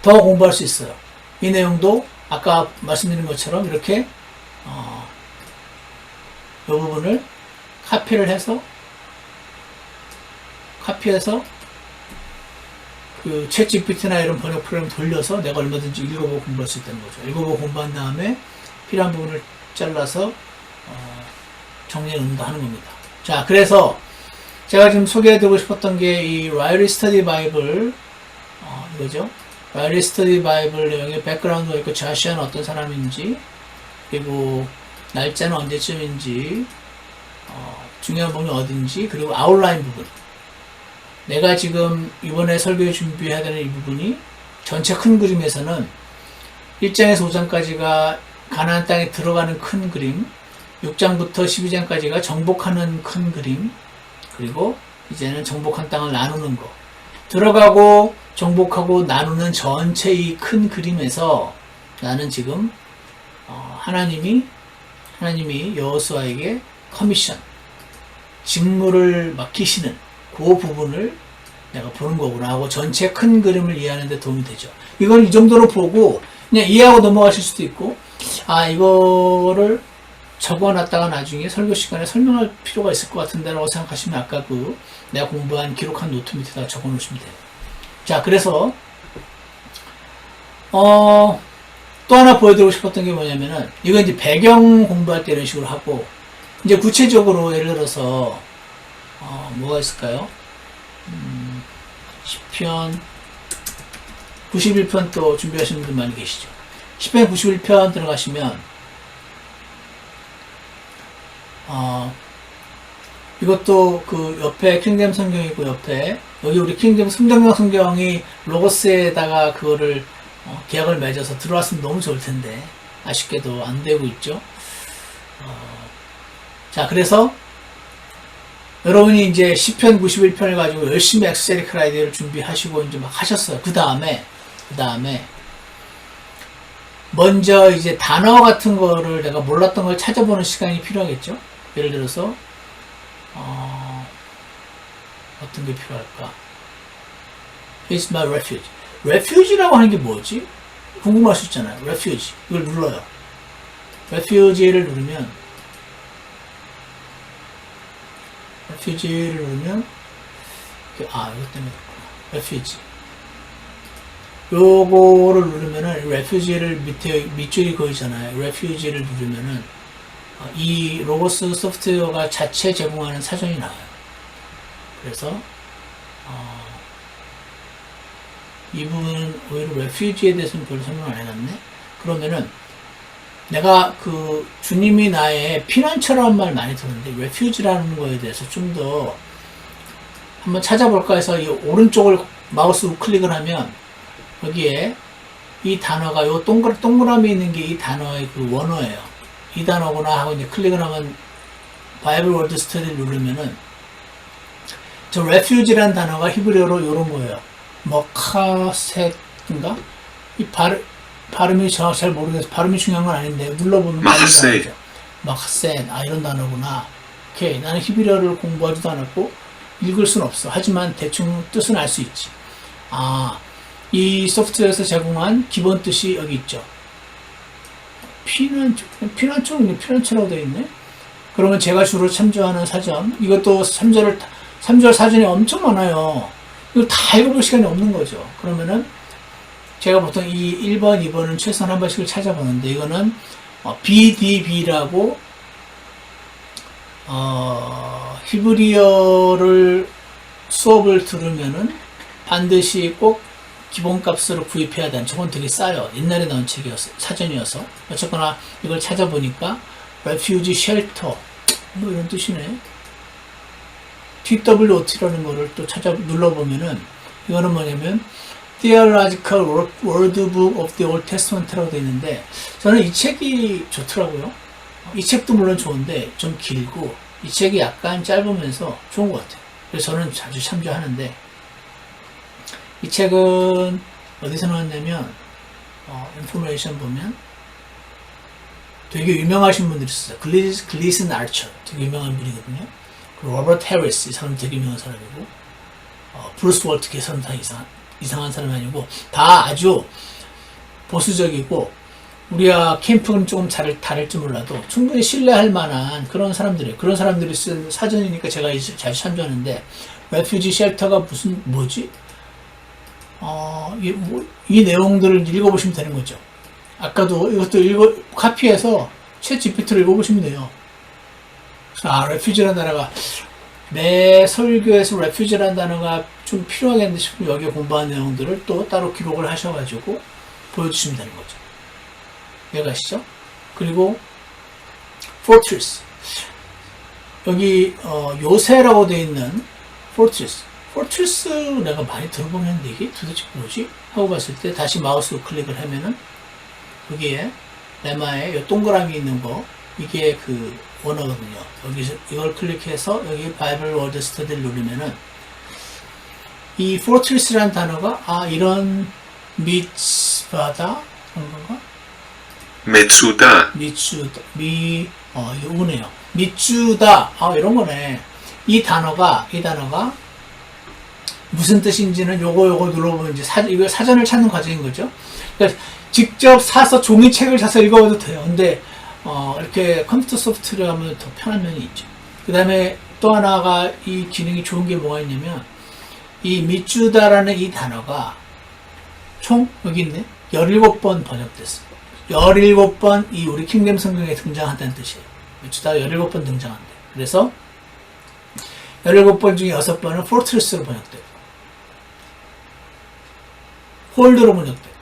Speaker 1: 더 공부할 수 있어요. 이 내용도 아까 말씀드린 것처럼 이렇게 이 부분을 카피해서 그 챗GPT나 이런 번역 프로그램 돌려서 내가 얼마든지 읽어보고 공부할 수 있다는 거죠. 읽어보고 공부한 다음에 필요한 부분을 잘라서 정리해 놓는다 하는 겁니다. 자, 그래서 제가 지금 소개해드리고 싶었던 게 이 라이리 스터디 바이블 이거죠. 라이리 스터디 바이블 내용의 백그라운드가 있고 자시아는 어떤 사람인지 그리고 날짜는 언제쯤인지 중요한 부분이 어딘지 그리고 아웃라인 부분 내가 지금 이번에 설교에 준비해야 되는 이 부분이 전체 큰 그림에서는 1장에서 5장까지가 가나안 땅에 들어가는 큰 그림 6장부터 12장까지가 정복하는 큰 그림 그리고 이제는 정복한 땅을 나누는 거 들어가고 정복하고 나누는 전체 이 큰 그림에서 나는 지금 하나님이 여호수아에게 커미션 직무를 맡기시는 그 부분을 내가 보는 거구나 하고 전체 큰 그림을 이해하는 데 도움이 되죠. 이걸 이 정도로 보고 그냥 이해하고 넘어가실 수도 있고, 아, 이거를 적어놨다가 나중에 설교 시간에 설명할 필요가 있을 것 같은데 라고 생각하시면 아까 그 내가 공부한 기록한 노트 밑에다 적어 놓으시면 돼요. 자, 그래서 또 하나 보여드리고 싶었던 게 뭐냐면은, 이거 이제 배경 공부할 때 이런 식으로 하고, 이제 구체적으로 예를 들어서 뭐가 있을까요? 시편 91편 또 준비하시는 분들 많이 계시죠. 시편 91편 들어가시면 이것도 그 옆에 킹덤 성경이고, 옆에 여기 우리 킹덤 순정경 성경이 로고스에다가 그거를 계약을 맺어서 들어왔으면 너무 좋을 텐데 아쉽게도 안 되고 있죠. 자, 그래서 여러분이 이제 시편 91편을 가지고 열심히 엑셀리컬 아이디어를 준비하시고 이제 막 하셨어요. 그 다음에 먼저 이제 단어 같은 거를 내가 몰랐던 걸 찾아보는 시간이 필요하겠죠. 예를 들어서 어떤 게 필요할까? It's my refuge. refuge라고 하는 게 뭐지? 궁금할 수 있잖아요. refuge. 이걸 눌러요. refuge를 누르면 이것 때문에 그렇구나. refuge. 요거를 누르면은 refuge를 밑줄이 그어있잖아요. refuge를 누르면은 이 로고스 소프트웨어가 자체 제공하는 사전이 나와요. 그래서 이 부분은 오히려 refuge에 대해서는 별로 설명 안 해놨네. 그러면은 내가 그 주님이 나의 피난처라는 말 많이 들었는데 refuge라는 거에 대해서 좀 더 한번 찾아볼까 해서 이 오른쪽을 마우스 우클릭을 하면 여기에 이 단어가 요 동그라미 있는 게 이 단어의 그 원어예요. 이 단어구나 하고 이제 클릭을 하면 바이블 월드 스터디를 누르면은 저 refuge라는 단어가 히브리어로 요런 거예요. 머카셋인가? 이 발음이 정확히 잘 모르겠어서 발음이 중요한 건 아닌데 눌러보면
Speaker 2: 마카셋.
Speaker 1: 마카셋. 아, 이런 단어구나. 오케이. 나는 히브리어를 공부하지도 않았고 읽을 순 없어. 하지만 대충 뜻은 알 수 있지. 아, 이 소프트웨어에서 제공한 기본 뜻이 여기 있죠. 피난처라고 되어 있네. 그러면 제가 주로 참조하는 사전, 이것도 3절 사전이 엄청 많아요. 이거 다 읽어볼 시간이 없는 거죠. 그러면은 제가 보통 이 1번, 2번은 최소한 한 번씩을 찾아보는데, 이거는 BDB라고 히브리어를 수업을 들으면은 반드시 꼭 기본값으로 구입해야 되는, 저건 되게 싸요. 옛날에 나온 책이었어, 사전이어서. 어쨌거나 이걸 찾아보니까 Refuge Shelter 뭐 이런 뜻이네. TWOT라는 거를 또 눌러보면은 이거는 뭐냐면 Theological Wordbook of the Old Testament라고 되어 있는데, 저는 이 책이 좋더라고요. 이 책도 물론 좋은데 좀 길고 이 책이 약간 짧으면서 좋은 것 같아요. 그래서 저는 자주 참조하는데, 이 책은 어디서 나왔냐면 인포메이션 보면 되게 유명하신 분들이 있어요. 글리슨 아처 되게 유명한 분이거든요. 그리고 로버트 해리스, 이 사람 되게 유명한 사람이고, 브루스 월트, 이 사람 다 이상한 사람이 아니고 다 아주 보수적이고, 우리가 캠프는 조금 다를지 몰라도 충분히 신뢰할 만한 그런 사람들이에요. 그런 사람들이 쓴 사전이니까 제가 자주 참조하는데, 레퓨지 쉘터가 뭐지? 이 내용들을 읽어보시면 되는 거죠. 아까도 이것도 카피해서 챗 GPT로 읽어보시면 돼요. 레퓨지라는 단어가, 내 설교에서 레퓨지라는 단어가 좀 필요하겠는데 싶으면 여기에 공부한 내용들을 또 따로 기록을 하셔가지고 보여주시면 되는 거죠. 이해가시죠? 그리고 fortress, 여기 요새라고 되어 있는 fortress 내가 많이 들어보는데 이게 도대체 뭐지? 하고 봤을 때 다시 마우스 클릭을 하면은 여기에 레마에 이 동그라미 있는 거, 이게 그 원어거든요. 여기서 이걸 클릭해서 여기 바이블 월드 스터디를 누르면은 이 fortress라는 단어가 이런 미츠바다 그런 건가?
Speaker 2: 메추다.
Speaker 1: 이거 우네요. 미추다. 이런 거네. 이 단어가 무슨 뜻인지는 요거 눌러보면 이제 이거 사전을 찾는 과정인 거죠. 그러니까 직접 사서 종이책을 사서 읽어봐도 돼요. 근데 이렇게 컴퓨터 소프트를 하면 더 편한 면이 있죠. 그 다음에 또 하나가 이 기능이 좋은 게 뭐가 있냐면 이 미츠다라는 이 단어가 총 여기 있네 17번 번역됐어요. 17번 이 우리 킹덤 성경에 등장한다는 뜻이에요. 미츠다 17번 등장한대. 그래서 17번 중에 6번은 포트리스로 번역되고 홀드로 번역되고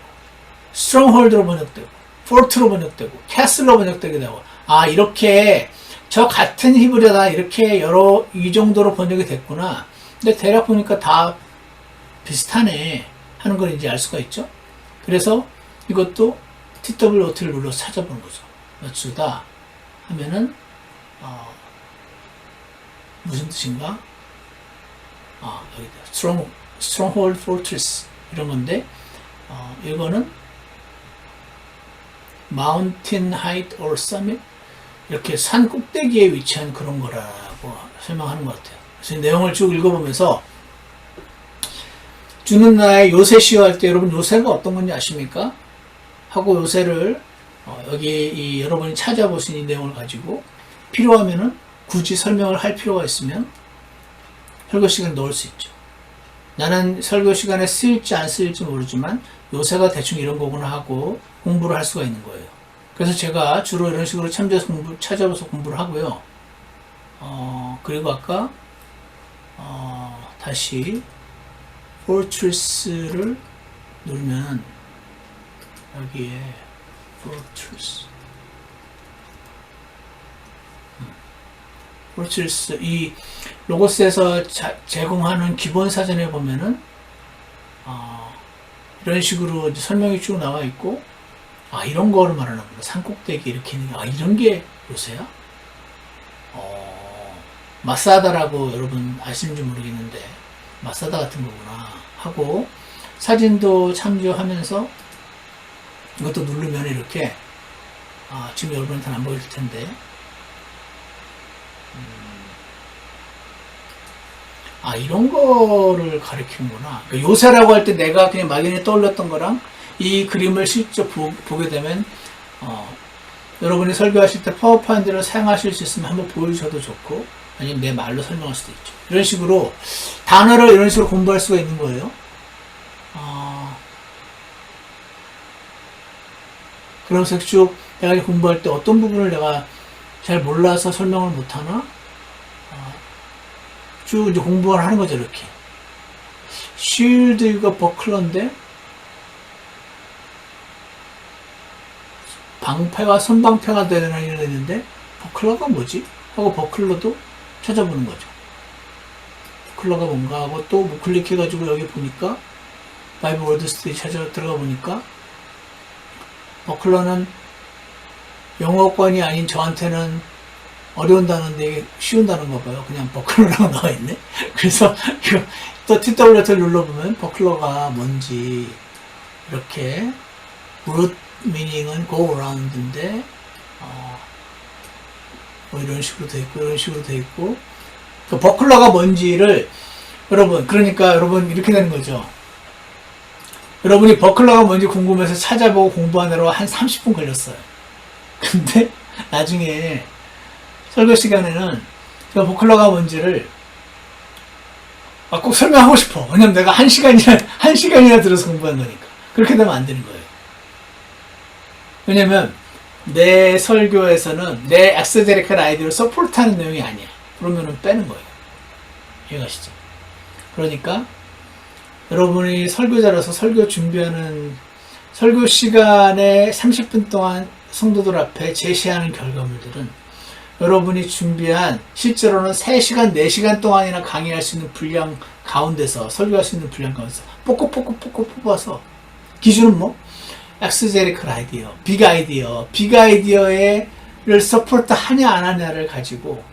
Speaker 1: 스트롱홀드로 번역되고 포트로 번역되고 캐슬로 번역되게 되고 이렇게 저 같은 히브리어다 이렇게 이 정도로 번역이 됐구나. 근데 대략 보니까 다 비슷하네 하는 걸 이제 알 수가 있죠. 그래서 이것도 TWOT를 눌러서 찾아보는 거죠. 어쩌다 하면은 무슨 뜻인가? 여기다 stronghold fortress 이런 건데 이거는 mountain height or summit 이렇게 산 꼭대기에 위치한 그런 거라고 설명하는 것 같아요. 그래서 내용을 쭉 읽어보면서 주는 나의 요새 시효할 때 여러분 요새가 어떤 건지 아십니까? 하고 요새를 여기 여러분이 찾아보신 이 내용을 가지고 필요하면은 굳이 설명을 할 필요가 있으면 설교 시간에 넣을 수 있죠. 나는 설교 시간에 쓰일지 안 쓰일지 모르지만 요새가 대충 이런 거구나 하고 공부를 할 수가 있는 거예요. 그래서 제가 주로 이런 식으로 찾아봐서 공부를 하고요. 그리고 아까 다시 fortress를 누르면 여기에 fortress 이 로고스에서 제공하는 기본 사전에 보면은 이런 식으로 이제 설명이 쭉 나와 있고 이런 거를 말하는 거구나. 산꼭대기 이렇게 있는 게 이런 게 요새야? 마사다라고 여러분 아시는지 모르겠는데 마사다 같은 거구나 하고 사진도 참조하면서 이것도 누르면 이렇게 지금 여러분한테는 안 보일 텐데 이런 거를 가리키는구나. 그러니까 요새라고 할 때 내가 그냥 막연히 떠올렸던 거랑 이 그림을 실제 보게 되면 여러분이 설교하실 때 파워포인트를 사용하실 수 있으면 한번 보여주셔도 좋고 아니면 내 말로 설명할 수도 있죠. 이런 식으로 단어를 이런 식으로 공부할 수가 있는 거예요. 그러면서 쭉 내가 공부할 때 어떤 부분을 내가 잘 몰라서 설명을 못하나 쭉 이제 공부를 하는 거죠. 이렇게 쉴드 이거 버클러인데 방패와 선방패가 되는 이랬는데 버클러가 뭐지? 하고 버클러도 찾아보는 거죠. 버클러가 뭔가 하고 또 클릭해가지고 여기 보니까 바이블 월드 스터디 들어가 보니까 버클러는 영어권이 아닌 저한테는 어려운 단어인데 쉬운 단어인가 봐요. 그냥 버클러라고 나와 있네. 그래서 또 TW를 눌러보면 버클러가 뭔지 이렇게 root meaning은 go around인데 뭐 이런 식으로 돼 있고 이런 식으로 돼 있고 그 버클러가 뭔지를 그러니까 여러분 이렇게 되는 거죠. 여러분이 버클러가 뭔지 궁금해서 찾아보고 공부하느라고 한 30분 걸렸어요. 근데 나중에 설교 시간에는 제가 버클러가 뭔지를 꼭 설명하고 싶어. 왜냐면 내가 한 시간이나 들어서 공부한 거니까. 그렇게 되면 안 되는 거예요. 왜냐면 내 설교에서는 내 엑세제리컬 아이디어를 서포트하는 내용이 아니야. 그러면은 빼는 거예요. 이해가시죠? 그러니까 여러분이 설교자라서 설교 준비하는 설교 시간에 30분 동안 성도들 앞에 제시하는 결과물들은 여러분이 준비한 실제로는 3시간, 4시간 동안이나 강의할 수 있는 분량 가운데서 설교할 수 있는 분량 가운데서 뽑고 뽑아서 기준은 뭐? 엑스제리컬 아이디어, 빅 아이디어를 서포트 하냐 안 하냐를 가지고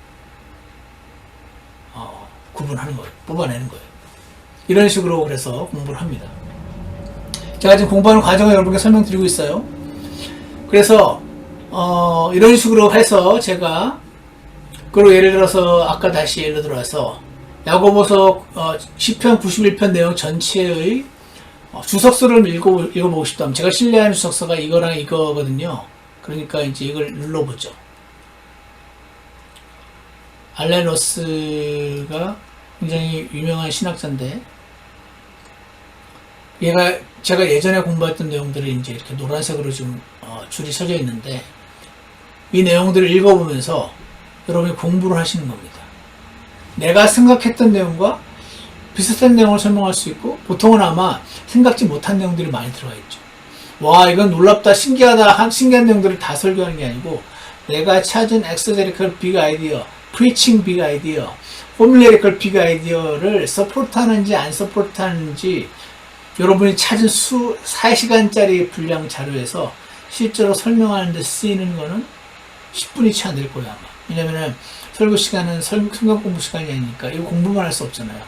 Speaker 1: 구분하는 거예요. 뽑아내는 거예요. 이런 식으로 그래서 공부를 합니다. 제가 지금 공부하는 과정을 여러분께 설명드리고 있어요. 그래서 이런 식으로 해서 제가 그리고 예를 들어서 아까 다시 예를 들어서 야고보서 시편 91편 내용 전체의 주석서를 읽어보고 싶다면 제가 신뢰하는 주석서가 이거랑 이거거든요. 그러니까 이제 이걸 눌러보죠. 알렌 로스가 굉장히 유명한 신학자인데 얘가 제가 예전에 공부했던 내용들이 이제 이렇게 노란색으로 좀 줄이 서져 있는데 이 내용들을 읽어보면서 여러분이 공부를 하시는 겁니다. 내가 생각했던 내용과 비슷한 내용을 설명할 수 있고 보통은 아마 생각지 못한 내용들이 많이 들어가 있죠. 와 이건 놀랍다 신기하다 신기한 내용들을 다 설교하는 게 아니고 내가 찾은 엑소제리컬 빅 아이디어 프리칭 빅 아이디어 포뮬레리컬 빅 아이디어를 서포트하는지 안 서포트하는지 여러분이 찾은 4시간짜리 분량 자료에서 실제로 설명하는 데 쓰이는 거는 10분이 채 안 될 거예요 아마. 왜냐면은 설교 시간은 성경 공부 시간이 아니니까 이거 공부만 할 수 없잖아요.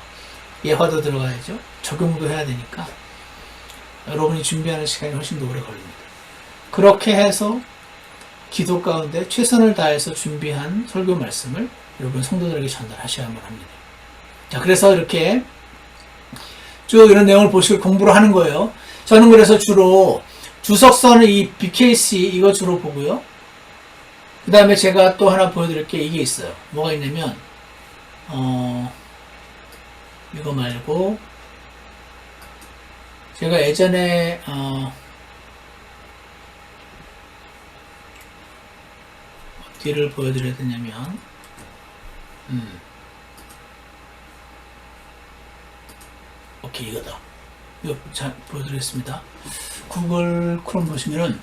Speaker 1: 예화도 들어가야죠. 적용도 해야 되니까 여러분이 준비하는 시간이 훨씬 더 오래 걸립니다. 그렇게 해서 기도 가운데 최선을 다해서 준비한 설교 말씀을 여러분 성도들에게 전달하셔야만 합니다. 자, 그래서 이렇게 쭉 이런 내용을 보시고 공부를 하는 거예요. 저는 그래서 주로 주석서는 이 BKC 이거 주로 보고요. 그 다음에 제가 또 하나 보여드릴 게 이게 있어요. 뭐가 있냐면 이거 말고 제가 예전에 어디를 보여드려야 되냐면 오케이 이거다. 이거 잘 보여드리겠습니다. 구글 크롬 보시면은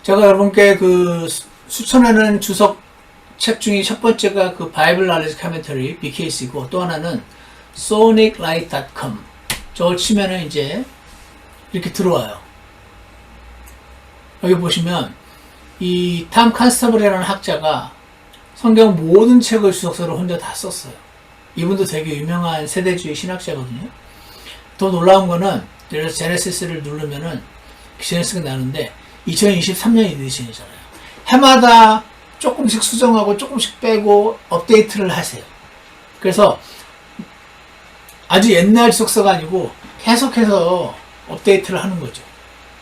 Speaker 1: 제가 여러분께 그 추천하는 주석 책 중에 첫 번째가 그 바이블 날리지 카멘터리 BKC고 또 하나는 soniclight.com 저걸 치면은 이제 이렇게 들어와요. 여기 보시면 이 탐 칸스터블이라는 학자가 성경 모든 책을 주석서로 혼자 다 썼어요. 이분도 되게 유명한 세대주의 신학자거든요. 더 놀라운 거는 예를 들어서 제네시스를 누르면은 제네시스가 나오는데 2023년 에디션이잖아요. 해마다 조금씩 수정하고 조금씩 빼고 업데이트를 하세요. 그래서 아주 옛날 주석서가 아니고 계속해서 업데이트를 하는 거죠.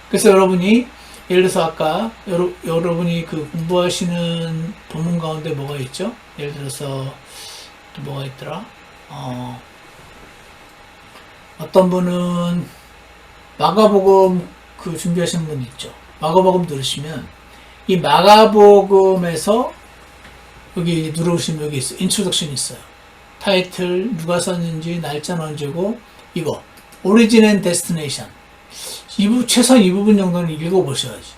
Speaker 1: 그래서 여러분이 예를 들어서 아까 여러분이 그 공부하시는 본문 가운데 뭐가 있죠? 예를 들어서 또 뭐가 있더라? 어떤 분은 마가복음 그 준비하시는 분 있죠. 마가복음 누르시면 이 마가복음에서 여기 누르시면 여기 있어요. 인트로덕션이 있어요. 타이틀 누가 썼는지 날짜는 언제고 이거 오리진 앤 데스티네이션 최소한 이 부분 정도는 읽어보셔야지.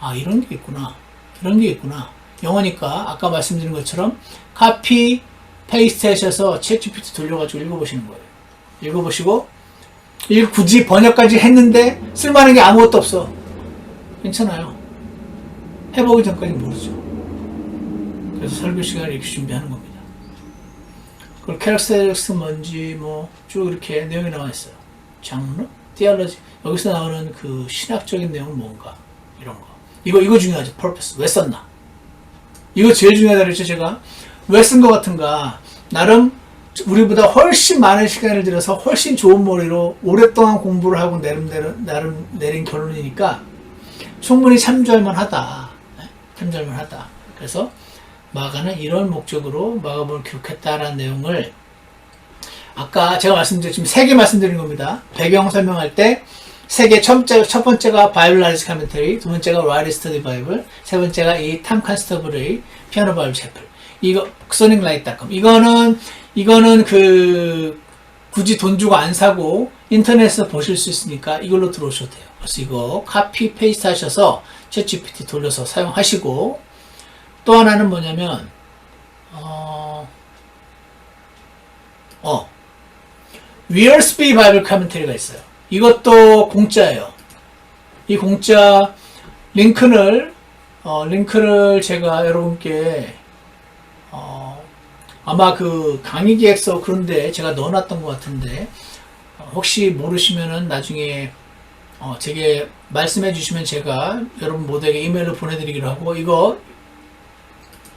Speaker 1: 아 이런 게 있구나. 이런 게 있구나. 영어니까 아까 말씀드린 것처럼 카피 페이스트 하셔서 챗GPT 돌려가지고 읽어보시는 거예요. 읽어보시고 굳이 번역까지 했는데 쓸만한 게 아무것도 없어. 괜찮아요. 해보기 전까지 모르죠. 그래서 설교 시간을 이렇게 준비하는 겁니다. 그리고 캐릭터스틱스 뭔지 뭐 쭉 이렇게 내용이 나와 있어요. 장르, 디알러지 여기서 나오는 그 신학적인 내용은 뭔가 이런 거. 이거 중요하죠. purpose 왜 썼나? 이거 제일 중요하다 그랬죠 제가. 왜 쓴 것 같은가? 나름 우리보다 훨씬 많은 시간을 들여서 훨씬 좋은 머리로 오랫동안 공부를 하고 나름 내린 결론이니까 충분히 참조할 만하다. 참조할 만하다. 그래서 마가는 이런 목적으로 마가복음을 기록했다라는 내용을 아까 제가 말씀드린 지금 3개 말씀드린 겁니다. 배경 설명할 때 3개 첫 번째가 바이블 날리지 카멘터리, 두 번째가 와일드 스터디 바이블, 세 번째가 이 탐 칸스터블의 피아노 바이블 채플. 이거 soniclight.com 이거는 그 굳이 돈 주고 안 사고 인터넷에서 보실 수 있으니까 이걸로 들어오셔도 돼요. 그래서 이거 카피 페이스트 하셔서 챗GPT 돌려서 사용하시고 또 하나는 뭐냐면 위얼스비 바이블 카멘터리가 있어요. 이것도 공짜예요. 이 공짜 링크를 제가 여러분께 아마 그 강의 기획서 그런데 제가 넣어놨던 것 같은데 혹시 모르시면은 나중에 제게 말씀해 주시면 제가 여러분 모두에게 이메일로 보내드리기로 하고 이거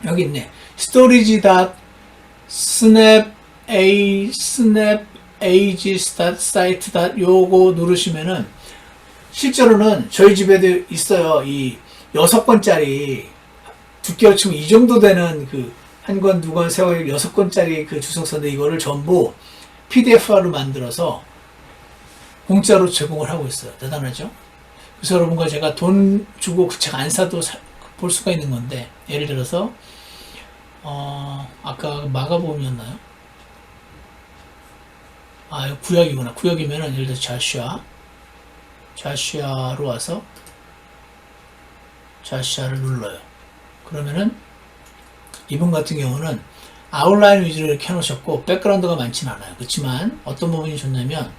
Speaker 1: 여기 있네. storage.snapage.site. 요거 누르시면은 실제로는 저희 집에도 있어요. 이 6권짜리 두께로 치면 이 정도 되는 그 한 권, 두 권, 세 권, 6권짜리 그 주석서인데 이거를 전부 PDF화로 만들어서 공짜로 제공을 하고 있어요. 대단하죠? 그래서 여러분과 제가 돈 주고 그 책 안 사도 볼 수가 있는 건데, 예를 들어서 아까 마가복음이었나요? 아, 이거 구약이구나. 구약이면은 예를 들어서 자시아로 와서 자시아를 눌러요. 그러면은 이분 같은 경우는 아웃라인 위주로 이렇게 해놓으셨고 백그라운드가 많진 않아요. 그렇지만 어떤 부분이 좋냐면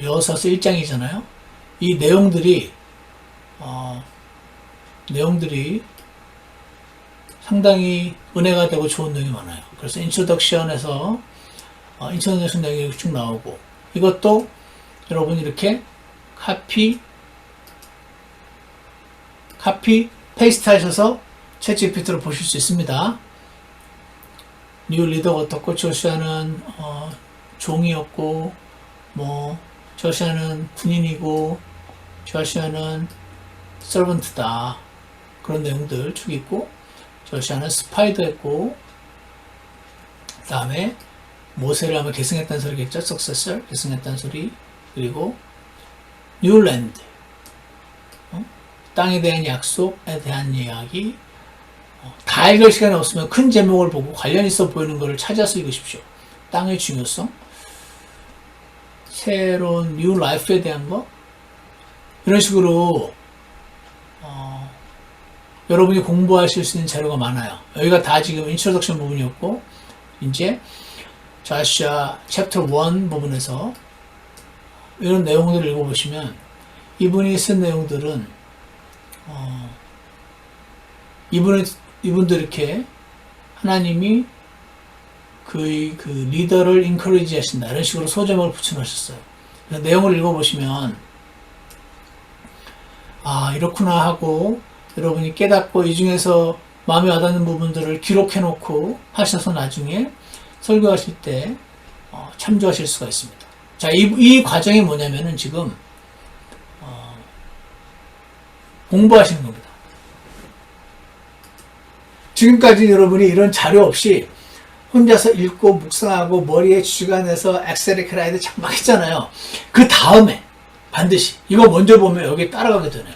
Speaker 1: 여호수아서 1장이잖아요. 이 내용들이 상당히 은혜가 되고 좋은 내용이 많아요. 그래서 인트로덕션에서 인트로덕션 내용이 쭉 나오고, 이것도 여러분이 이렇게 카피 페이스트 하셔서 챗 GPT로 보실 수 있습니다. 뉴 리더가 어떻고, 조시아는 종이었고, 뭐 조시아는 군인이고, 조시아는 서번트다, 그런 내용들 쭉 있고, 조시아는 스파이도 했고, 그 다음에 모세를 아마 계승했다는 소리겠죠. 석세서 계승했다는 소리. 그리고 뉴랜드, 땅에 대한 약속에 대한 이야기. 다 읽을 시간이 없으면 큰 제목을 보고 관련 있어 보이는 것을 찾아서 읽으십시오. 땅의 중요성, 새로운 뉴 라이프에 대한 거, 이런 식으로 여러분이 공부하실 수 있는 자료가 많아요. 여기가 다 지금 인트로덕션 부분이었고, 이제 자시아 챕터 1 부분에서 이런 내용들을 읽어보시면, 이분이 쓴 내용들은 이분도 이렇게 하나님이 그 리더를 인커리지 하신다, 이런 식으로 소제목을 붙여놓으셨어요. 그래서 내용을 읽어보시면 이렇구나 하고, 여러분이 깨닫고 이 중에서 마음에 와닿는 부분들을 기록해놓고 하셔서 나중에 설교하실 때 참조하실 수가 있습니다. 자, 이 과정이 뭐냐면은 지금 공부하시는 겁니다. 지금까지 여러분이 이런 자료 없이 혼자서 읽고 묵상하고 머리에 쥐가 내서 엑셀리크라이드 막 했잖아요. 그 다음에 반드시 이거 먼저 보면 여기 따라가게 되네요.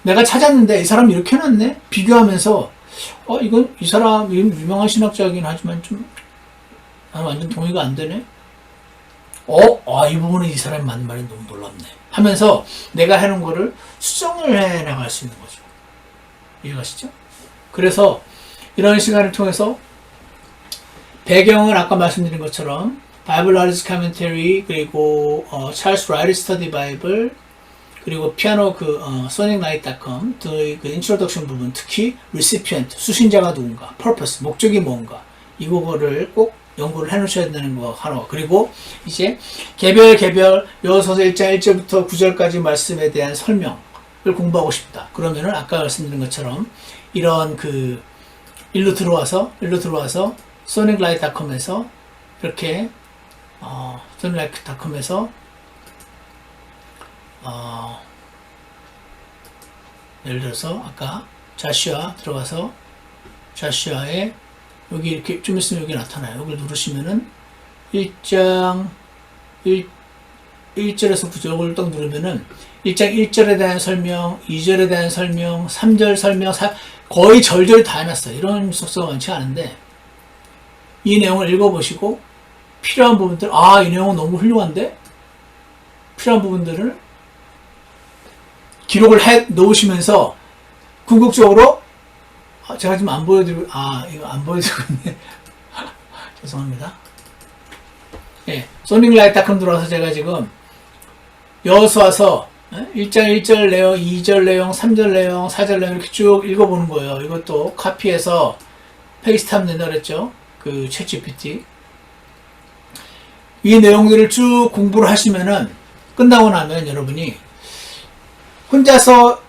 Speaker 1: 내가 찾았는데 이 사람이 이렇게 해놨네? 비교하면서 이건 이 사람 유명한 신학자이긴 하지만 좀 완전 동의가 안 되네? 이 부분은 이 사람이 맞는 말이 너무 놀랍네 하면서 내가 해놓은 거를 수정을 해 나갈 수 있는 거죠. 이해가시죠? 그래서 이런 시간을 통해서 배경은 아까 말씀드린 것처럼 바이블 아리스 카멘터리, 그리고 찰스 라이리 스터디 바이블, 그리고 피아노 soniclight.com 그 인트로덕션 부분, 특히 recipient, 수신자가 누군가, purpose, 목적이 뭔가, 이거를 꼭 연구를 해 놓으셔야 되는 거 하나. 그리고 이제 개별 여호수아서 1장 1절부터 9절까지 말씀에 대한 설명을 공부하고 싶다. 그러면은 아까 말씀드린 것처럼 이런 일로 들어와서 soniclight.com에서 이렇게 soniclight.com에서 예를 들어서 아까 자시아 들어가서 자시아에 여기 이렇게 좀 있으면 여기 나타나요. 여기를 누르시면은 1장 1절에서 9절을 딱 누르면은 1장 1절에 대한 설명, 2절에 대한 설명, 3절 설명, 거의 절절 다 해놨어요. 이런 속서가 많지 않은데 이 내용을 읽어보시고 필요한 부분들, 이 내용은 너무 훌륭한데? 필요한 부분들을 기록을 해 놓으시면서 궁극적으로 제가 지금 안 보여드리고 이거 안 보여드리고 있네. 죄송합니다. 예, soniclight.com 들어와서 제가 지금 여호수아서 1장 1절 내용, 2절 내용, 3절 내용, 4절 내용 이렇게 쭉 읽어보는 거예요. 이것도 카피해서 페이스트하면 된다 그랬죠. 그 챗 GPT. 이 내용들을 쭉 공부를 하시면은 끝나고 나면 여러분이 혼자서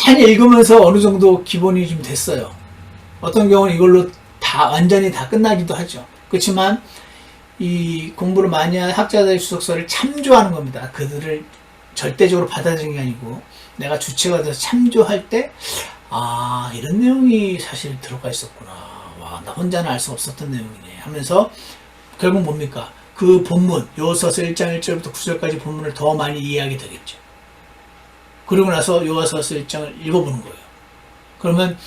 Speaker 1: 많이 읽으면서 어느 정도 기본이 좀 됐어요. 어떤 경우는 이걸로 다 완전히 다 끝나기도 하죠. 그렇지만 이 공부를 많이 한 학자들의 주석서를 참조하는 겁니다. 그들을 절대적으로 받아들이는 게 아니고 내가 주체가 돼서 참조할 때 아, 이런 내용이 사실 들어가 있었구나. 와, 나 혼자는 알 수 없었던 내용이네 하면서 결국 뭡니까? 그 본문, 요서서 1장 1절부터 9절까지 본문을 더 많이 이해하게 되겠죠. 그리고 나서 요서서 1장을 읽어보는 거예요. 그러면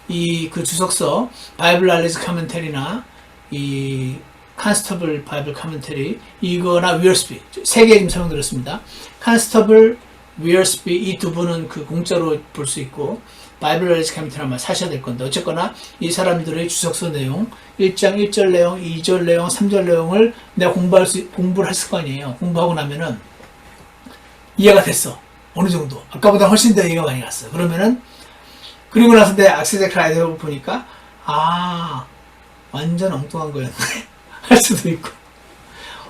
Speaker 1: 이 그 주석서 바이블 날리지 카멘터리나 이 칸스터블 바이블 카멘터리 이거나 위얼스비 세 개 지금 설명드렸습니다. 칸스터블, 위얼스비 이 두 분은 그 공짜로 볼 수 있고 바이블 날리지 카멘터리 아마 사셔야 될 건데 어쨌거나 이 사람들의 주석서 내용 1장 1절 내용, 2절 내용, 3절 내용을 내가 공부를 했을 거 아니에요. 공부하고 나면은 이해가 됐어. 어느 정도. 아까보다 훨씬 더 이해가 많이 갔어. 그러면은 그리고 나서 내 악세데크 아이디어를 보니까 아 완전 엉뚱한 거였네 할 수도 있고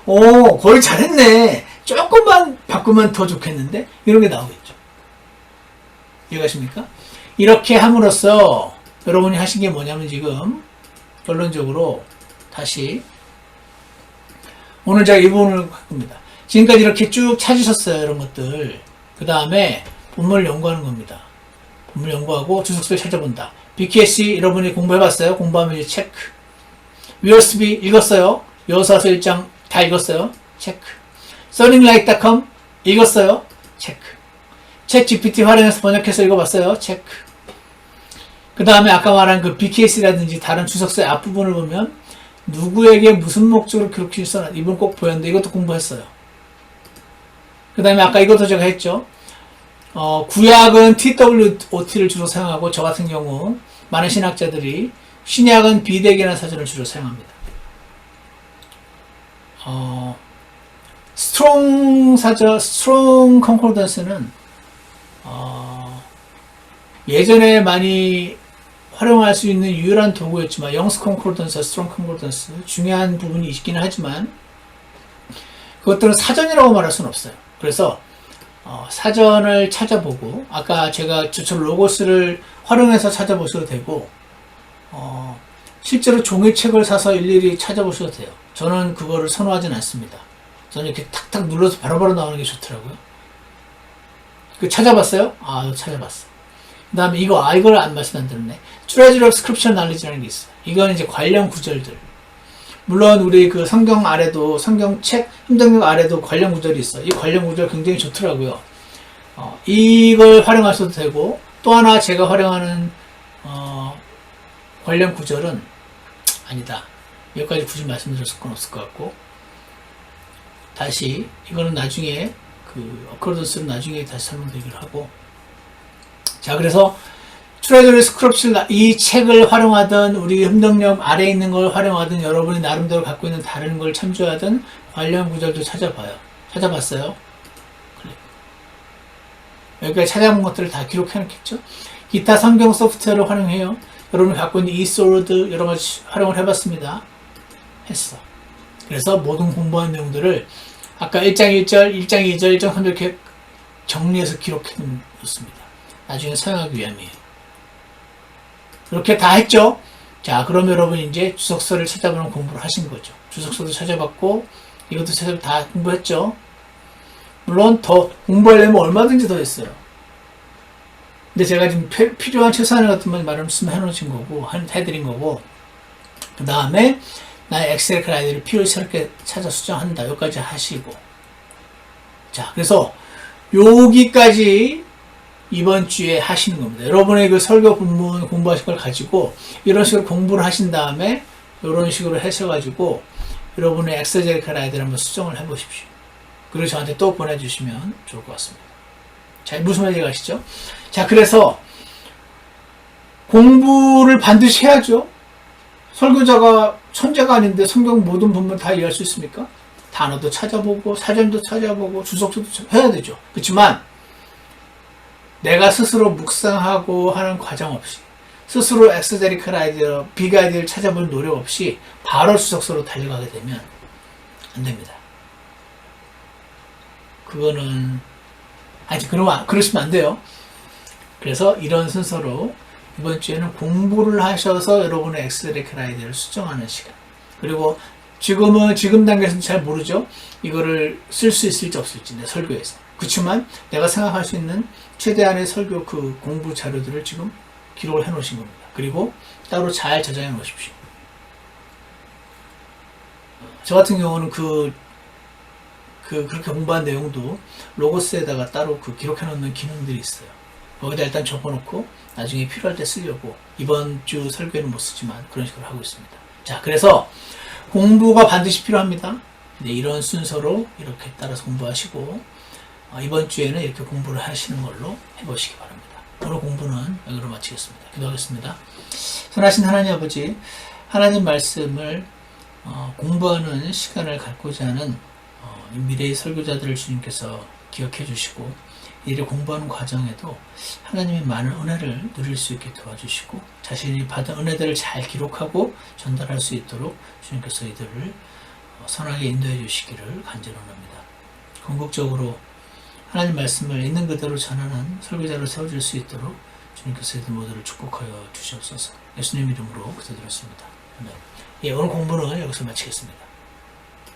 Speaker 1: 오 거의 잘했네 조금만 바꾸면 더 좋겠는데 이런 게 나오겠죠. 이해가십니까? 이렇게 함으로써 여러분이 하신 게 뭐냐면 지금 결론적으로 다시 오늘 제가 이 부분을 할 겁니다. 지금까지 이렇게 쭉 찾으셨어요. 이런 것들. 그 다음에 본문을 연구하는 겁니다. 본문을 연구하고 주석서를 찾아본다. BKC 여러분이 공부해봤어요? 공부하면 이제 체크. 위얼스비 읽었어요? 요서서 1장 다 읽었어요? 체크. studyinglight.com 읽었어요? 체크. 챗 GPT 활용해서 번역해서 읽어봤어요? 체크. 그 다음에 아까 말한 그 BKC라든지 다른 주석서의 앞부분을 보면 누구에게 무슨 목적으로 그렇게 써놨 이분 꼭 보였는데 이것도 공부했어요. 그 다음에 아까 이것도 제가 했죠. 구약은 TWOT를 주로 사용하고 저 같은 경우 많은 신학자들이 신약은 비대기라는 사전을 주로 사용합니다. 스트롱 컨코던스는 예전에 많이 활용할 수 있는 유일한 도구였지만 영스 컨코던스, 스트롱 컨코던스 중요한 부분이 있기는 하지만 그것들은 사전이라고 말할 수는 없어요. 그래서 사전을 찾아보고 아까 제가 저처럼 로고스를 활용해서 찾아보셔도 되고 실제로 종이책을 사서 일일이 찾아보셔도 돼요. 저는 그거를 선호하진 않습니다. 저는 이렇게 탁탁 눌러서 바로바로 나오는 게 좋더라고요. 그 찾아봤어요? 아, 찾아봤어. 그 다음에 이걸 안 말씀 안 드렸네. Treasure of Scripture Knowledge라는 게 있어요. 이건 이제 관련 구절들. 물론 우리 그 성경 아래도 성경책 힘정력 아래도 관련 구절이 있어. 이 관련 구절 굉장히 좋더라고요. 이걸 활용하셔도 되고 또 하나 제가 활용하는 관련 구절은 아니다. 여기까지 굳이 말씀드렸을 건 없을 것 같고 다시 이거는 나중에 그 어커던스를 나중에 다시 설명드리기로 하고 자 그래서 트레저리 스크럽실 이 책을 활용하든 우리 힘정력 아래에 있는 걸 활용하든 여러분이 나름대로 갖고 있는 다른 걸 참조하든 관련 구절도 찾아봐요. 찾아봤어요? 클릭. 여기까지 찾아본 것들을 다 기록해 놓겠죠? 기타 성경 소프트웨어를 활용해요. 여러분이 갖고 있는 eSword 여러 가지 활용을 해봤습니다. 했어. 그래서 모든 공부한 내용들을 아까 1장 1절, 1장 2절, 1장 3절 이렇게 정리해서 기록해 놓습니다. 나중에 사용하기 위함이에요. 이렇게 다 했죠? 자, 그럼 여러분 이제 주석서를 찾아보는 공부를 하신 거죠. 주석서도 찾아봤고, 이것도 찾아보고 다 공부했죠? 물론 더 공부하려면 얼마든지 더 했어요. 근데 제가 지금 필요한 최소한의 것들만 말씀을 해놓으신 거고, 해드린 거고, 그 다음에 나의 엑셀 아이디를 필요스럽게 찾아 수정한다. 여기까지 하시고. 자, 그래서 여기까지 이번 주에 하시는 겁니다. 여러분의 그 설교 본문 공부하신 걸 가지고 이런 식으로 공부를 하신 다음에 이런 식으로 하셔가지고 여러분의 엑세제리컬 아이디를 한번 수정을 해보십시오. 그리고 저한테 또 보내주시면 좋을 것 같습니다. 자, 무슨 말인지 아시죠? 자, 그래서 공부를 반드시 해야죠. 설교자가 천재가 아닌데 성경 모든 본문 다 이해할 수 있습니까? 단어도 찾아보고 사전도 찾아보고 주석서도 해야 되죠. 그렇지만 내가 스스로 묵상하고 하는 과정 없이 스스로 엑세제리컬 아이디어, 빅 아이디어를 찾아볼 노력 없이 바로 주석서로 달려가게 되면 안 됩니다. 그거는 그러시면 안 돼요. 그래서 이런 순서로 이번 주에는 공부를 하셔서 여러분의 엑셀 아이디를 수정하는 시간. 그리고 지금 단계에서는 잘 모르죠. 이거를 쓸 수 있을지 없을지 내 설교에서. 그렇지만 내가 생각할 수 있는 최대한의 설교 그 공부 자료들을 지금 기록을 해 놓으신 겁니다. 그리고 따로 잘 저장해 놓으십시오. 저 같은 경우는 그렇게 공부한 내용도 로고스에다가 따로 기록해 놓는 기능들이 있어요. 거기다 일단 적어놓고 나중에 필요할 때 쓰려고 이번 주 설교에는 못 쓰지만 그런 식으로 하고 있습니다. 자, 그래서 공부가 반드시 필요합니다. 네, 이런 순서로 이렇게 따라서 공부하시고 이번 주에는 이렇게 공부를 하시는 걸로 해보시기 바랍니다. 오늘 공부는 여기로 마치겠습니다. 기도하겠습니다. 선하신 하나님 아버지, 하나님 말씀을 공부하는 시간을 갖고자 하는 미래의 설교자들을 주님께서 기억해 주시고 이를 공부하는 과정에도 하나님의 많은 은혜를 누릴 수 있게 도와주시고 자신이 받은 은혜들을 잘 기록하고 전달할 수 있도록 주님께서 이들을 선하게 인도해 주시기를 간절히 원합니다. 궁극적으로 하나님 말씀을 있는 그대로 전하는 설교자로 세워질 수 있도록 주님께서 이들 모두를 축복하여 주시옵소서. 예수님 이름으로 기도드렸습니다. 네. 오늘 공부는 여기서 마치겠습니다.